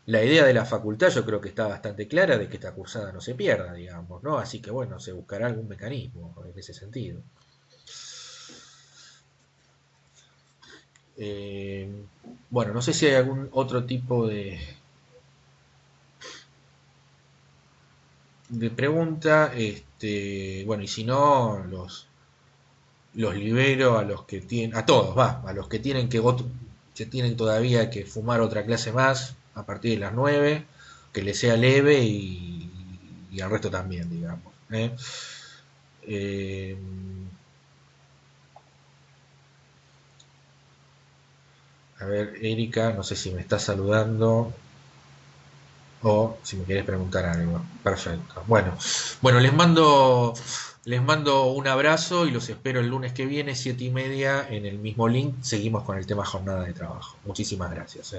la idea de la facultad yo creo que está bastante clara de que esta cursada no se pierda, digamos, ¿no? Así que bueno, se buscará algún mecanismo en ese sentido. Eh, bueno, no sé si hay algún otro tipo de pregunta, bueno, y si no, los libero a los que tienen, a todos, va, a los que tienen que tienen todavía que fumar otra clase más a partir de las 9 que les sea leve y al resto también, digamos. ¿Eh? Eh, a ver, Erika, no sé si me está saludando o si me querés preguntar algo. Perfecto. Bueno, les mando un abrazo y los espero el lunes que viene, 7:30, en el mismo link. Seguimos con el tema jornada de trabajo. Muchísimas gracias.